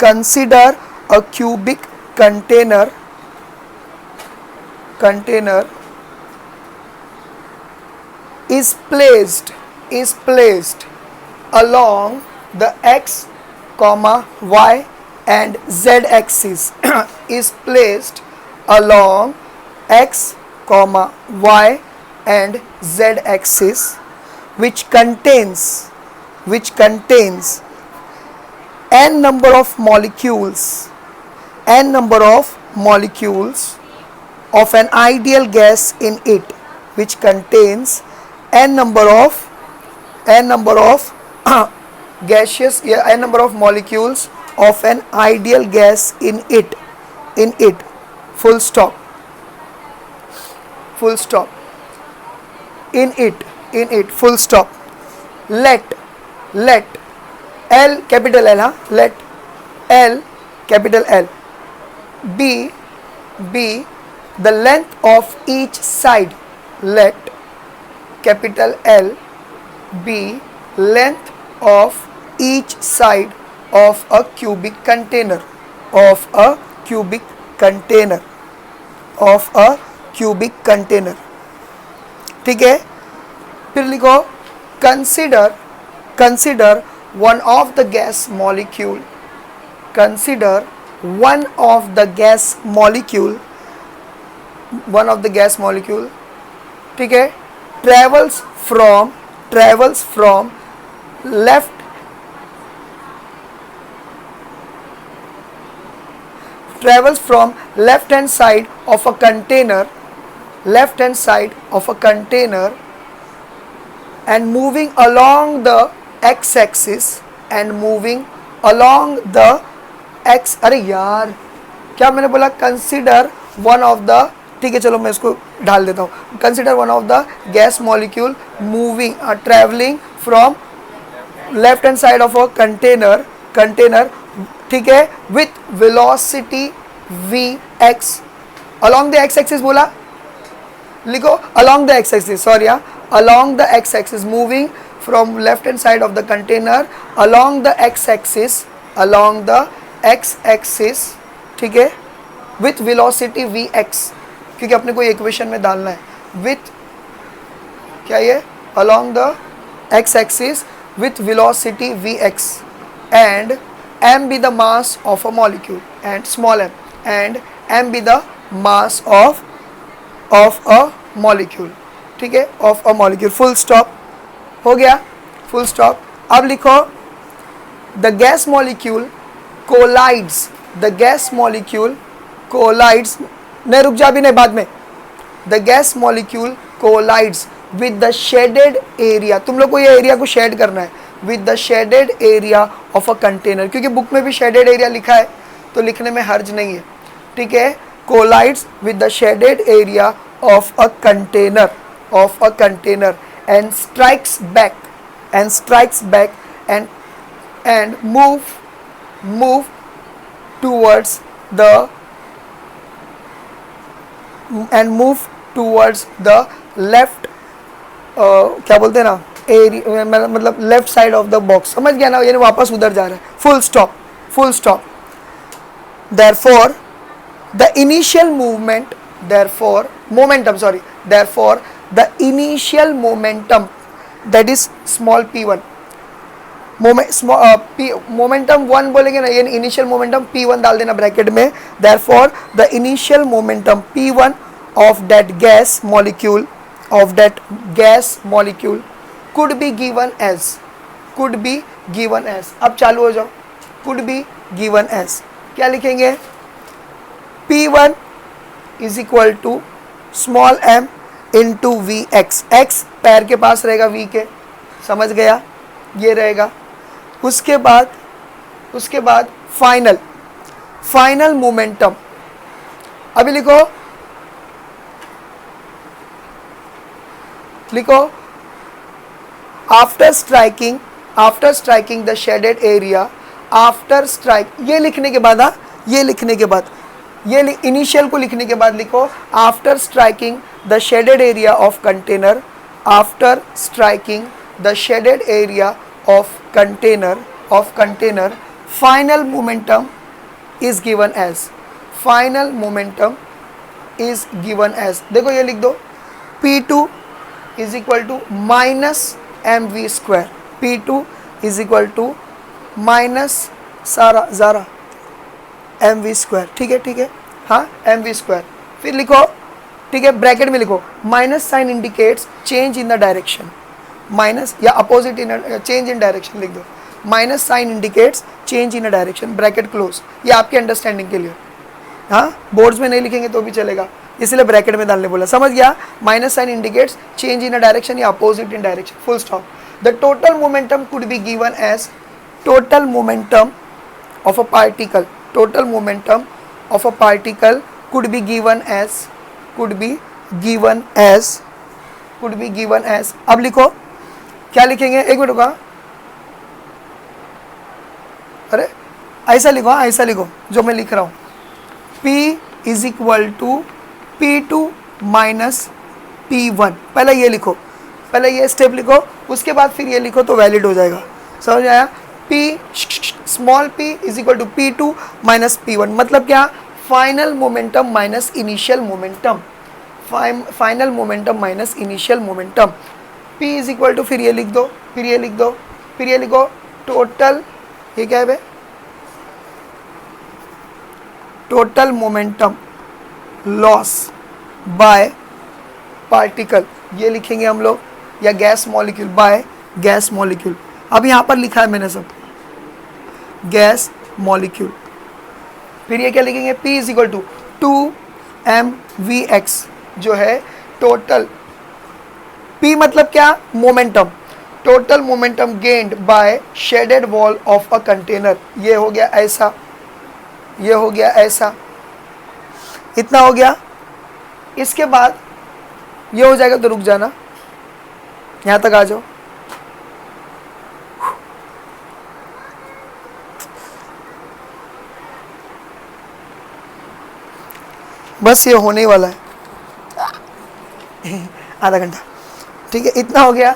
consider a cubic container, container is placed along the x, y and z axis is placed along x, y and z axis which contains n number of molecules of an ideal gas in it, which contains n number of gaseous, n number of molecules of an ideal gas in it, full stop, in it, full stop. Let L, capital L, let L, capital L, be the length of each side. Let capital L be length of each side of a cubic container, ठीक है। फिर लिखो, consider one of the gas molecule, ठीक है, travels from left hand side of a container, and moving along the x axis, अरे यार क्या मैंने बोला? कंसिडर वन ऑफ द, ठीक है चलो मैं इसको डाल देता हूँ। Consider one of the gas molecule moving, travelling from left hand side of a container, ठीक है, with velocity Vx along the x axis। बोला, लिखो along the x axis, sorry, along the x axis, moving from left hand side of the container along the x axis, ठीक है, with velocity Vx, क्योंकि अपने को equation में डालना है। with क्या ये? along the x axis with velocity Vx, and m be the mass of a molecule, and small m, and m be the mass of a molecule, ठीक है, of a molecule, full stop। हो गया, full stop। अब लिखो, the gas molecule collides, नहीं रुक जा, भी नहीं, बाद में। the gas molecule collides with the shaded area, तुम लोग को ये एरिया को शेड करना है, with the shaded area of a container, क्योंकि बुक में भी shaded area लिखा है तो लिखने में हर्ज नहीं है, ठीक है। collides with the shaded area of a container, and strikes back and move towards the left, क्या बोलते हैं ना, एरिया, मतलब left side of the box, समझ गया ना, यानी वापस उधर जा रहा है। Full stop. therefore the initial movement, therefore the initial momentum, that is small p1, momentum 1 बोलेंगे ना, ये इनिशियल मोमेंटम p1 डाल देना ब्रैकेट में, therefore the initial momentum p1 of that gas molecule could be given as, अब चालू हो जाओ, could be given as क्या लिखेंगे, p1 is equal to small m into vx, x पैर के पास रहेगा v के, समझ गया, ये रहेगा। उसके बाद फाइनल मोमेंटम, अभी लिखो after striking the shaded area, after strike, ये लिखने के बाद ये इनिशियल को लिखने के बाद लिखो after striking the shaded area of container, after striking the shaded area of container final momentum is given as, देखो ये लिख दो P2 is equal to minus mv square, P2 is equal to minus Zaara mv square, ठीक है, हाँ mv square, फिर लिखो, ठीक है, ब्रैकेट में लिखो minus sign indicates change in the direction, minus या opposite in change in direction लिख दो, minus sign indicates change in a direction, bracket close, ये आपके अंडरस्टैंडिंग के लिए, हाँ बोर्ड्स में नहीं लिखेंगे तो भी चलेगा, इसलिए ब्रैकेट में डालने बोला, समझ गया, minus sign indicates change in a direction या opposite in direction, full stop. The total momentum could be given as, total momentum of a particle could be given as, अब लिखो क्या लिखेंगे, एक मिनट रुका, अरे ऐसा लिखो जो मैं लिख रहा हूं, P is equal to P2 minus P1, पहले ये लिखो, पहले ये स्टेप लिखो, उसके बाद फिर ये लिखो तो वैलिड हो जाएगा, समझ आया, P small p is equal to P2 minus P1, मतलब क्या, final momentum minus initial momentum, final momentum minus initial momentum, P is equal to, फिर ये लिख दो, फिर ये लिखो टोटल, ये क्या है बे, total momentum loss by particle, ये लिखेंगे हम लोग, या gas molecule, by gas molecule, अब यहाँ पर लिखा है मैंने सब गैस मॉलिक्यूल, फिर ये क्या लिखेंगे, P is equal to 2mvx, जो है टोटल, P मतलब क्या, momentum, total momentum gained by shaded wall of a container, ये हो गया ऐसा, ये हो गया ऐसा, इतना हो गया, इसके बाद ये हो जाएगा तो रुक जाना, यहां तक आ जाओ, बस ये होने वाला है आधा घंटा, ठीक है, इतना हो गया,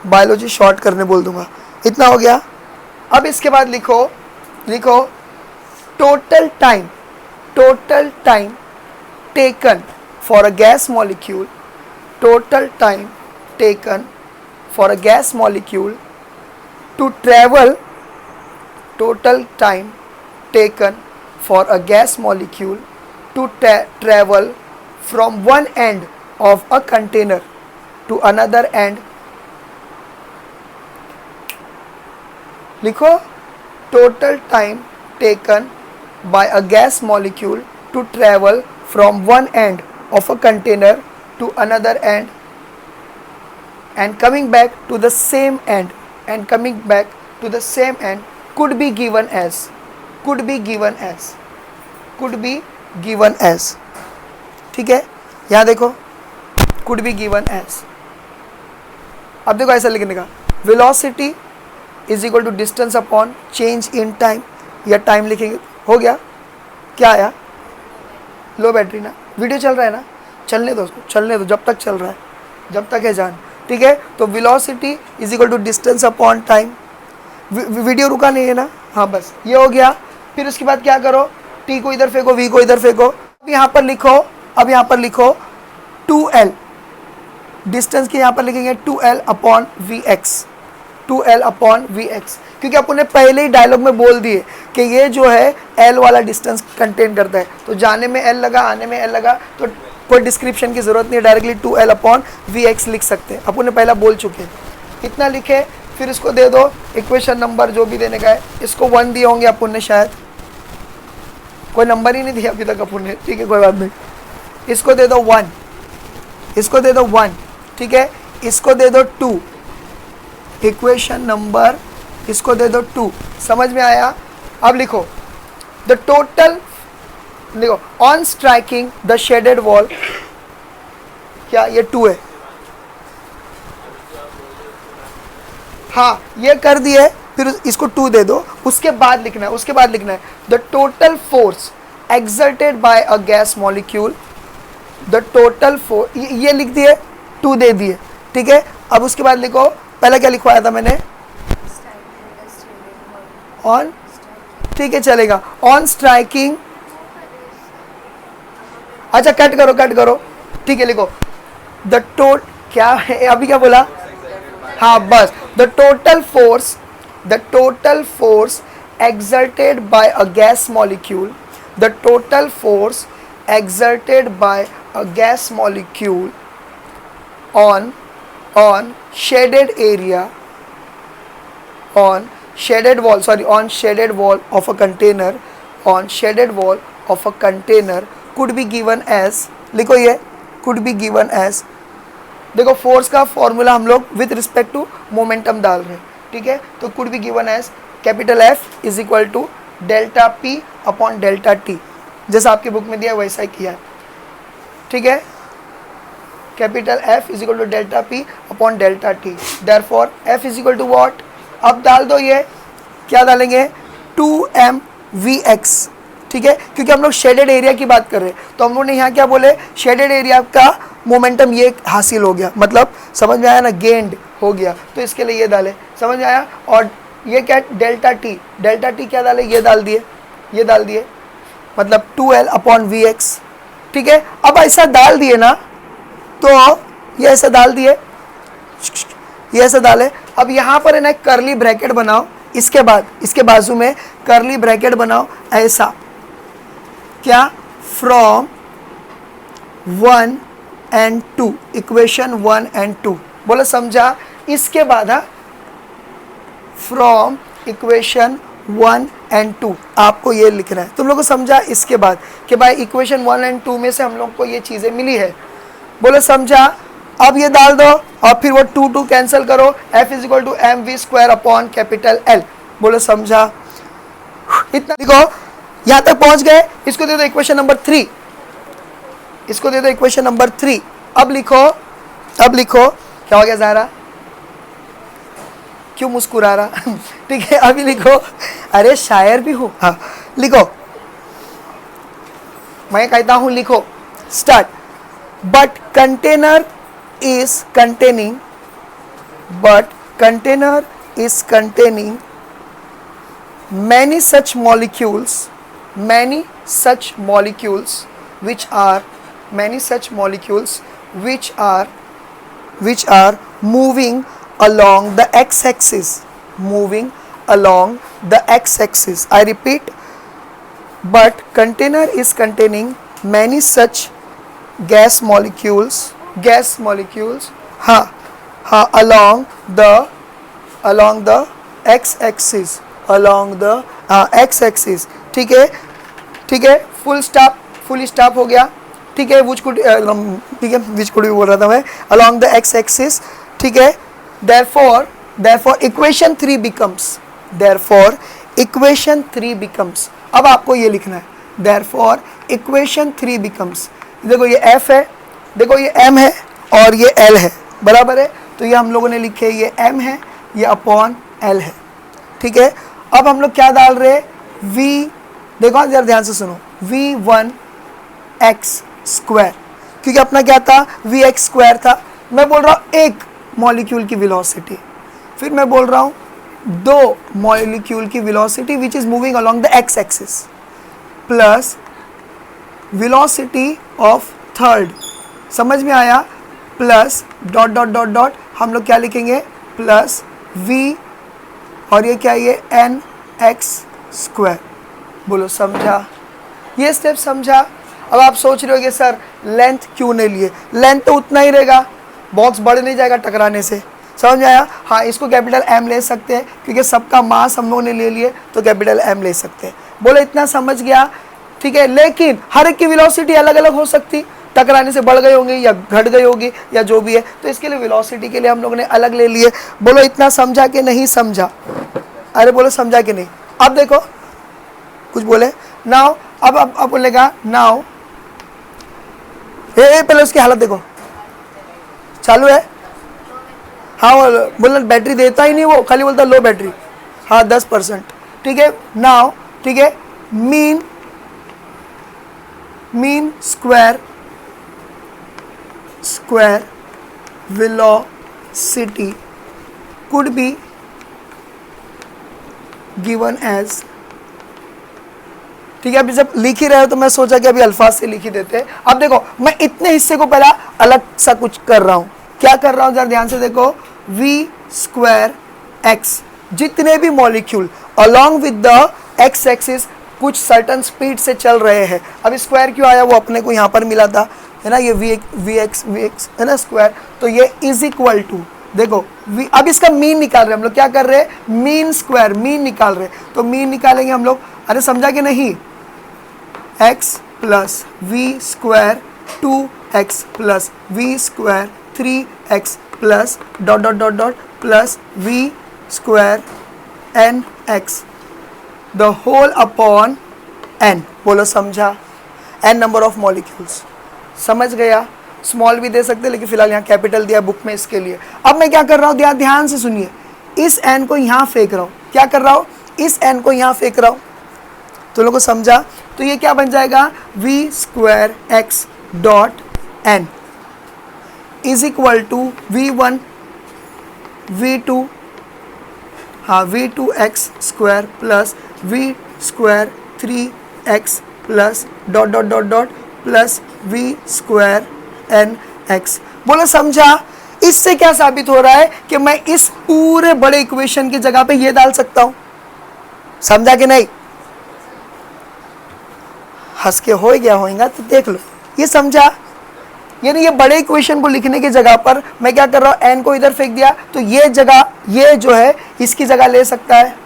बायोलॉजी शॉर्ट करने बोल दूंगा, इतना हो गया। अब इसके बाद लिखो total time taken for a gas molecule, total time taken for a gas molecule to travel, total time taken for a gas molecule to travel from one end of a container to another end, लिखो total time taken by a gas molecule to travel from one end of a container to another end and coming back to the same end could be given as, ठीक है, यहाँ देखो could be given as, अब देखो ऐसा लिखने का, velocity is equal to distance upon change in time, या टाइम लिखेंगे, हो गया, क्या आया, लो बैटरी ना, वीडियो चल रहा है ना, चलने दो उसको, चलने दो जब तक चल रहा है, जब तक है जान, ठीक है, तो velocity is equal to distance upon time, video रुका नहीं है ना, हाँ बस ये हो गया। फिर उसके बाद क्या करो, t को इधर फेंको, v को इधर फेंको। अब यहाँ पर लिखो, अब यहाँ पर लिखो 2l, डिस्टेंस की यहाँ पर लिखेंगे 2l upon vx, 2l upon vx, क्योंकि अपन ने पहले ही डायलॉग में बोल दिए कि ये जो है l वाला डिस्टेंस कंटेन करता है, तो जाने में l लगा, आने में l लगा, तो कोई डिस्क्रिप्शन की जरूरत नहीं है, डायरेक्टली 2l अपॉन vx लिख सकते हैं, अपन ने पहला बोल चुके हैं। इतना लिखे, फिर इसको दे दो इक्वेशन नंबर जो भी देने का है, इसको 1 दिए होंगे अपन ने, शायद कोई नंबर ही नहीं दिया अभी तक अपन ने, ठीक है कोई बात नहीं। इसको दे दो 1, इसको दे दो 1, ठीक है, इसको दे दो 2, इक्वेशन नंबर इसको दे दो 2, समझ में आया। अब लिखो द टोटल, लिखो on striking the shaded wall, क्या ये 2 है, हाँ ये कर दिए, फिर इसको 2 दे दो, उसके बाद लिखना है, उसके बाद लिखना है the total force exerted bye a gas molecule, the total force, ये लिख दिए, 2 दे दिए, ठीक है। अब उसके बाद लिखो, पहले क्या लिखवाया था मैंने, ऑन, ठीक है चलेगा, ऑन स्ट्राइकिंग, अच्छा कट करो, कट करो, ठीक है, लिखो द टोट, क्या है अभी क्या बोला, हाँ बस, the total force exerted by a gas molecule, the total force exerted by a gas molecule on shaded area, on shaded wall, sorry, on shaded wall of a container, on shaded wall of a container could be given as, लिखो ये could be given as, देखो force का formula हम लोग with respect to momentum डाल रहे हैं, ठीक है, तो could be given as capital F is equal to delta P upon delta T, जैसा आपकी बुक में दिया है वैसा ही किया है, ठीक है, capital F is equal to delta P upon delta T, therefore F is equal to what, अब डाल दो ये, क्या डालेंगे 2mVx, ठीक है, क्योंकि हम लोग शेडेड एरिया की बात कर रहे हैं, तो हम लोग ने यहाँ क्या बोले, शेडेड एरिया का मोमेंटम ये हासिल हो गया, मतलब समझ में आया ना, गेंड हो गया, तो इसके लिए ये डाले, समझ में आया। और ये क्या डेल्टा टी, डेल्टा टी क्या डाले, ये डाल दिए, ये डाल दिए, मतलब 2l अपॉन vx, ठीक है। अब ऐसा डाल दिए ना, तो ये ऐसा डाल दिए, ये ऐसा डाले, अब यहाँ पर है ना करली ब्रैकेट बनाओ, इसके बाद इसके बाजू में करली ब्रैकेट बनाओ ऐसा, क्या, फ्रॉम 1 and 2, इक्वेशन 1 and 2, बोलो समझा, इसके बाद फ्रॉम इक्वेशन 1 and 2 आपको ये लिखना है, तुम लोग को समझा, इसके बाद कि भाई इक्वेशन 1 and 2 में से हम लोग को ये चीज़ें मिली है, बोलो समझा। अब ये डाल दो और फिर वो 2 कैंसिल करो, F is equal to mv² upon capital L, बोलो समझा। इतना लिखो, यहाँ तक पहुँच गए, इसको दे दो इक्वेशन नंबर 3, इसको दे दो इक्वेशन नंबर 3। अब लिखो, अब लिखो, क्या हो गया ज़ारा, क्यों मुस्कुरा रहा ठीक है, अभी लिखो, अरे शायर भी हूँ, हाँ लिखो, मैं कहता हूँ लिखो, start, but container is containing, but container is containing many such molecules, many such molecules which are, many such molecules which are moving along the x-axis, moving along the x-axis, I repeat, but container is containing many such gas molecules, along the x-axis, along the x-axis, ठीक है, ठीक है, full stop हो गया, ठीक है, which could, ठीक है, which could भी बोल रहा था मैं, along the x-axis, ठीक है, therefore equation 3 becomes, therefore equation 3 becomes, अब आपको ये लिखना है, therefore equation 3 becomes, देखो ये F है, देखो ये M है और ये L है, बराबर है, तो ये हम लोगों ने लिखे, ये M है, ये अपॉन L है, ठीक है। अब हम लोग क्या डाल रहे हैं, V, देखो जरा ध्यान से सुनो, v1x², क्योंकि अपना क्या था, vx² था, मैं बोल रहा हूँ एक मॉलिक्यूल की वेलोसिटी, फिर मैं बोल रहा हूँ दो मॉलिक्यूल की velocity which is moving along the X axis plus velocity of third, समझ में आया, plus dot dot dot dot हम लोग क्या लिखेंगे, प्लस v और ये क्या, ये एन एक्स स्क्वायर। बोलो समझा, ये स्टेप समझा। अब आप सोच रहे हो कि सर लेंथ क्यों नहीं लिए, लेंथ तो उतना ही रहेगा, बॉक्स बढ़ नहीं जाएगा टकराने से, समझ में आया। हाँ, इसको कैपिटल एम ले सकते हैं क्योंकि सबका मास हम लोगों ने ले लिए तो कैपिटल एम ले सकते हैं। बोलो इतना समझ गया, ठीक है। लेकिन हर एक की वेलोसिटी अलग अलग हो सकती, टकराने से बढ़ गई होंगी या घट गई होगी या जो भी है, तो इसके लिए वेलोसिटी के लिए हम लोगों ने अलग ले लिए। बोलो इतना समझा कि नहीं समझा, अरे बोलो समझा कि नहीं। अब देखो कुछ बोले नाउ, अब बोलेगा नाउ, पहले उसकी हालत देखो, चालू है, हाँ बोलना बैटरी देता ही नहीं, वो खाली बोलता लो बैटरी, हाँ 10%, ठीक है। नाउ ठीक है, mean square velocity could be given as, ठीक है। अभी जब लिख ही रहे हो तो मैं सोचा कि अभी अल्फाज से लिख ही देते हैं। अब देखो मैं इतने हिस्से को पहला अलग सा कुछ कर रहा हूं, क्या कर रहा हूं जरा ध्यान से देखो, v²x, जितने भी molecule along with the X axis कुछ सर्टन स्पीड से चल रहे हैं। अब स्क्वायर क्यों आया, वो अपने को यहाँ पर मिला था, है ना, ये वी एक्स है ना स्क्वायर, तो ये इज इक्वल टू, देखो अब इसका मीन निकाल रहे हैं हम लोग, क्या कर रहे हैं, मीन स्क्वायर, मीन निकाल रहे हैं, तो मीन निकालेंगे हम लोग, अरे समझा कि नहीं, x plus v² 2x plus v² 3x plus dot dot dot dot plus v² nx the whole upon n। बोलो समझा, n नंबर ऑफ मॉलिक्यूल्स, समझ गया। स्मॉल भी दे सकते हैं लेकिन फिलहाल यहाँ कैपिटल दिया बुक में इसके लिए। अब मैं क्या कर रहा हूँ, ध्यान से सुनिए, इस n को यहाँ फेंक रहा हूँ, क्या कर रहा हूँ, इस n को यहाँ फेंक रहा हूँ, तो लोगों को समझा, तो ये क्या बन जाएगा, v²x dot n is equal to v1 v2, हाँ v2x square plus v² 3x plus dot dot dot dot plus v² nx। बोलो समझा। इससे क्या साबित हो रहा है कि मैं इस पूरे बड़े इक्वेशन की जगह पे ये डाल सकता हूं, समझा कि नहीं, हंस के हो गया होगा तो देख लो, ये समझा। यानी ये बड़े इक्वेशन को लिखने की जगह पर मैं क्या कर रहा हूं, n को इधर फेंक दिया तो ये जगह, ये जो है इसकी जगह ले सकता है,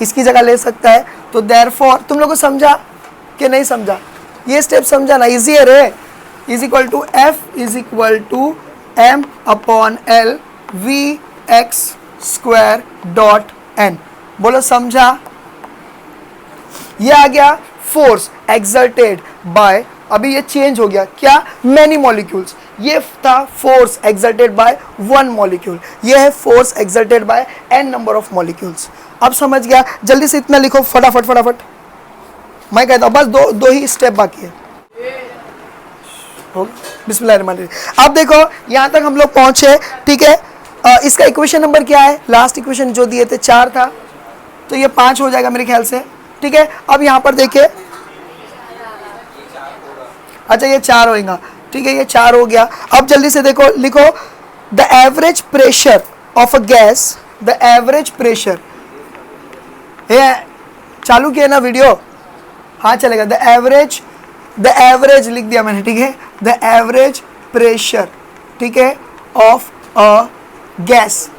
इसकी जगह ले सकता है, तो देयरफॉर तुम लोगों को समझा कि नहीं समझा, ये स्टेप समझा ना, इजी है रे। Is equal to F is equal to M upon L V X square dot N. बोलो समझा। ये आ गया फोर्स एक्सर्टेड बाय, अभी ये चेंज हो गया, क्या, मैनी मॉलिक्यूल्स, ये था force exerted by one molecule, ये है force exerted by N number of molecules. अब समझ गया, जल्दी से इतना लिखो फटाफट फटाफट, मैं कहता हूँ बस दो ही स्टेप बाकी है। बिस्मिल्लाहिर्रहमानिर्रहीम। अब देखो यहाँ तक हम लोग पहुँचे, ठीक है। इसका इक्वेशन नंबर क्या है, लास्ट इक्वेशन जो दिए थे 4 था, तो ये 5 हो जाएगा मेरे ख्याल से, ठीक है। अब यहाँ पर देखिए, अच्छा ये 4 होगा, ठीक है, ये 4 हो गया। अब जल्दी से देखो, लिखो the average pressure of a gas, the average pressure, ये चालू किया ना वीडियो, हाँ चलेगा, द एवरेज लिख दिया मैंने, ठीक है, द एवरेज प्रेशर, ठीक है, ऑफ अ गैस।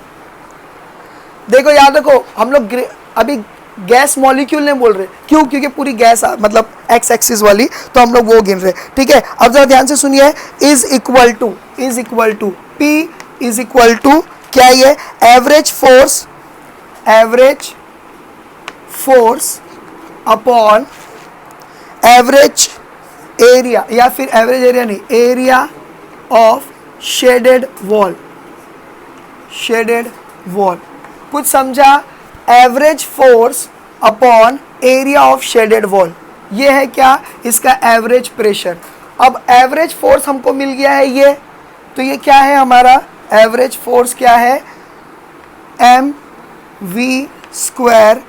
देखो याद रखो, हम लोग अभी गैस मॉलिक्यूल नहीं बोल रहे, क्यों, क्योंकि पूरी गैस मतलब एक्स एक्सिस वाली, तो हम लोग वो गिन रहे, ठीक है। अब जरा ध्यान से सुनिए, is equal to P is equal to क्या, ये average force upon average area, या फिर एवरेज एरिया नहीं, एरिया ऑफ शेडेड वॉल, कुछ समझा, average force upon area of shaded wall, ये है क्या, इसका एवरेज प्रेशर। अब एवरेज फोर्स हमको मिल गया है ये, तो ये क्या है हमारा एवरेज फोर्स, क्या है, m V square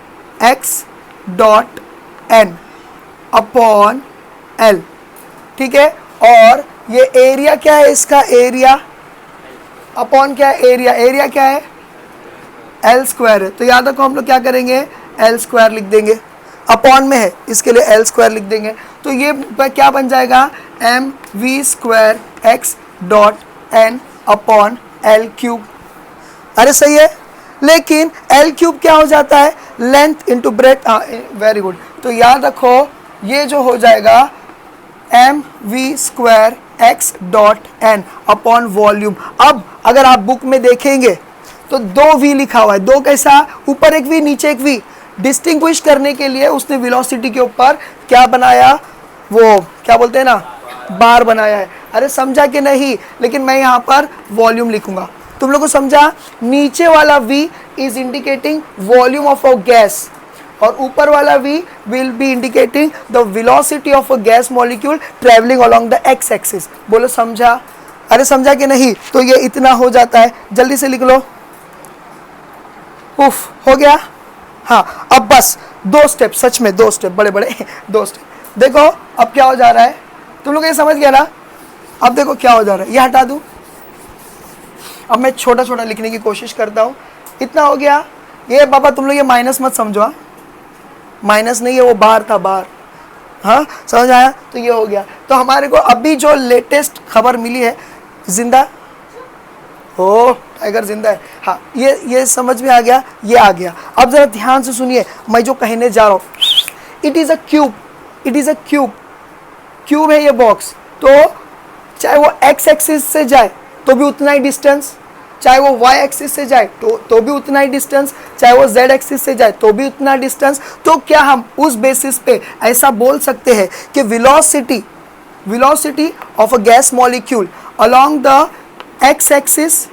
X dot N upon L, ठीक है। और ये एरिया क्या है, इसका एरिया अपॉन क्या है, एरिया क्या है, एल स्क्वायर है। तो याद रखो हम लोग क्या करेंगे, एल स्क्वायर लिख देंगे, अपॉन में है इसके लिए एल स्क्वायर लिख देंगे। तो ये क्या बन जाएगा, M V square X dot N upon L cube. अरे सही है, लेकिन एल क्यूब क्या हो जाता है, length into breadth. Very good. तो याद रखो ये जो हो जाएगा M V square X dot N upon volume. अब अगर आप बुक में देखेंगे तो दो वी लिखा हुआ है, दो कैसा, ऊपर एक वी नीचे एक वी। डिस्टिंग्विश करने के लिए उसने वेलोसिटी के ऊपर क्या बनाया, वो क्या बोलते हैं ना, बार बनाया है। अरे समझा कि नहीं, लेकिन मैं यहाँ पर वॉल्यूम लिखूंगा, तुम लोग को समझा। नीचे वाला v is indicating volume of a gas और ऊपर वाला v will be indicating the velocity of a gas molecule travelling along the X axis. बोलो समझा। अरे समझा कि नहीं। तो ये इतना हो जाता है, जल्दी से लिख लो। उफ, हो गया। हाँ, अब बस दो स्टेप, सच में दो स्टेप, बड़े बड़े दो स्टेप। देखो अब क्या हो जा रहा है, तुम लोग ये समझ गया ना। अब देखो क्या हो जा रहा है, ये हटा दूं। अब मैं छोटा छोटा लिखने की कोशिश करता हूँ। इतना हो गया। ये बाबा तुम लोग ये माइनस मत समझो, माइनस नहीं है, वो बार था, बार। हाँ समझ आया। तो ये हो गया। तो हमारे को अभी जो लेटेस्ट खबर मिली है, जिंदा, ओ टाइगर जिंदा है। हाँ ये समझ में आ गया, ये आ गया। अब जरा ध्यान से सुनिए मैं जो कहने जा रहा हूँ। It is a cube, it is a cube, cube है ये बॉक्स। तो चाहे वो एक्स एक्सिस से जाए तो भी उतना ही डिस्टेंस, चाहे वो वाई एक्सिस से जाए तो भी उतना ही डिस्टेंस, चाहे वो जेड एक्सिस से जाए तो भी उतना डिस्टेंस। तो क्या हम उस बेसिस पे ऐसा बोल सकते हैं कि velocity of a gas molecule along the X axis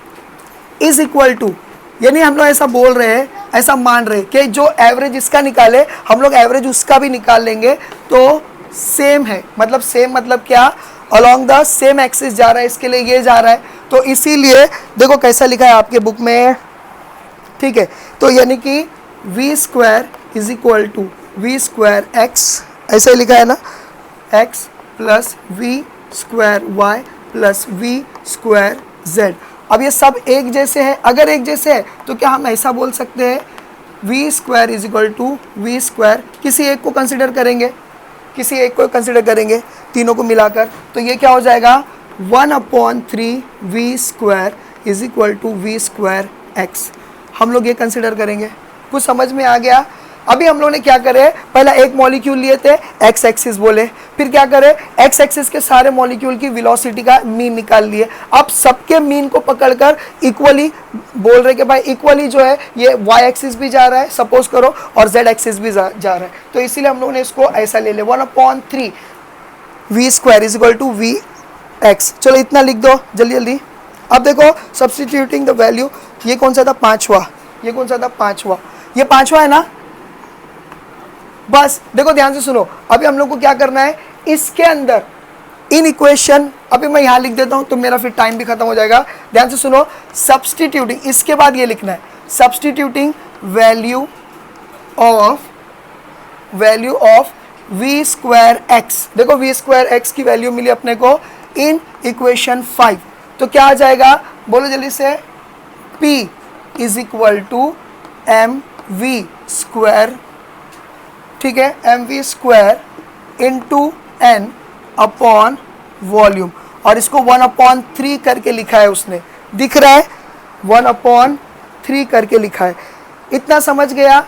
is equal to, यानी हम लोग ऐसा बोल रहे हैं, ऐसा मान रहे हैं कि जो एवरेज इसका निकाले हम लोग एवरेज उसका भी निकाल लेंगे तो सेम है। मतलब सेम मतलब क्या, अलोंग द सेम एक्सिस जा रहा है, इसके लिए ये जा रहा है। तो इसीलिए देखो कैसा लिखा है आपके बुक में, ठीक है। तो यानी कि V square is equal to V square X, ऐसा ही लिखा है ना, X plus V square Y plus V square Z. अब ये सब एक जैसे हैं, अगर एक जैसे है तो क्या हम ऐसा बोल सकते हैं V square is equal to V square, किसी एक को कंसिडर करेंगे, किसी एक को कंसिडर करेंगे तीनों को मिलाकर। तो ये क्या हो जाएगा 1/3 V square is equal to V square X. हम लोग ये कंसिडर करेंगे। कुछ समझ में आ गया। अभी हम लोग ने क्या करे, पहला एक मॉलिक्यूल लिए थे, एक्स एक्सिस बोले, फिर क्या करे, एक्स एक्सिस के सारे मॉलिक्यूल की वेलोसिटी का मीन निकाल लिए। अब सबके मीन को पकड़कर इक्वली बोल रहे कि भाई इक्वली जो है ये वाई एक्सिस भी जा रहा है सपोज करो और जेड एक्सिस भी जा रहा है। तो इसीलिए हम लोगों ने इसको ऐसा ले लिया 1/3 V square is equal to V X. चलो इतना लिख दो जल्दी जल्दी। अब देखो सब्स्टिट्यूटिंग द वैल्यू, ये कौन सा था, पांचवा, ये कौन सा था, पांचवा, ये पांचवा है ना। बस देखो ध्यान से सुनो, अभी हम लोग को क्या करना है, इसके अंदर इन इक्वेशन, अभी मैं यहां लिख देता हूं तो मेरा फिर टाइम भी खत्म हो जाएगा। ध्यान से सुनो, सब्स्टिट्यूटिंग, इसके बाद ये लिखना है substituting value of V square X. देखो वी स्क्वायर एक्स की वैल्यू मिली अपने को इन इक्वेशन 5। तो क्या आ जाएगा, बोलो जल्दी से, P is equal to M V square, ठीक है, M V square into N upon volume. और इसको 1/3 करके लिखा है उसने, दिख रहा है 1/3 करके लिखा है। इतना समझ गया।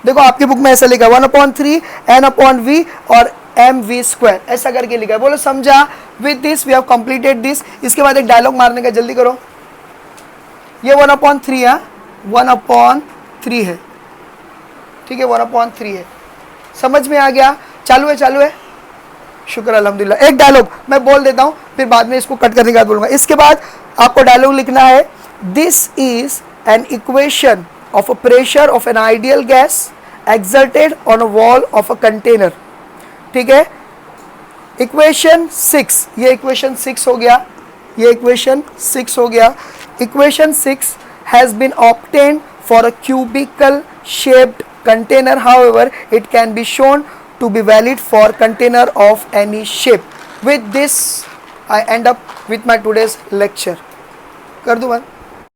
देखो आपकी बुक में ऐसा लिखा है 1/3 एन अपॉन वी और एम वी स्क्वायर, ऐसा करके लिखा है। बोलो समझा। With this we have completed this. इसके बाद एक डायलॉग मारने का, जल्दी करो। ये 1/3 है, 1/3 है, ठीक है, 1/3 है। समझ में आ गया। चालू है, चालू है, शुक्र अल्हम्दुलिल्लाह। एक डायलॉग मैं बोल देता हूँ, फिर बाद में इसको कट करने के बाद बोलूंगा। इसके बाद आपको डायलॉग लिखना है, this is an equation of a pressure of an ideal gas exerted on a wall of a container, ठीक है। इक्वेशन 6, ये इक्वेशन 6 हो गया, ये इक्वेशन 6 हो गया। Equation 6 has been obtained for a cubical shaped container. However, it can be shown to be valid for container of any shape. With this I end up with my today's lecture. कर दूं बंद?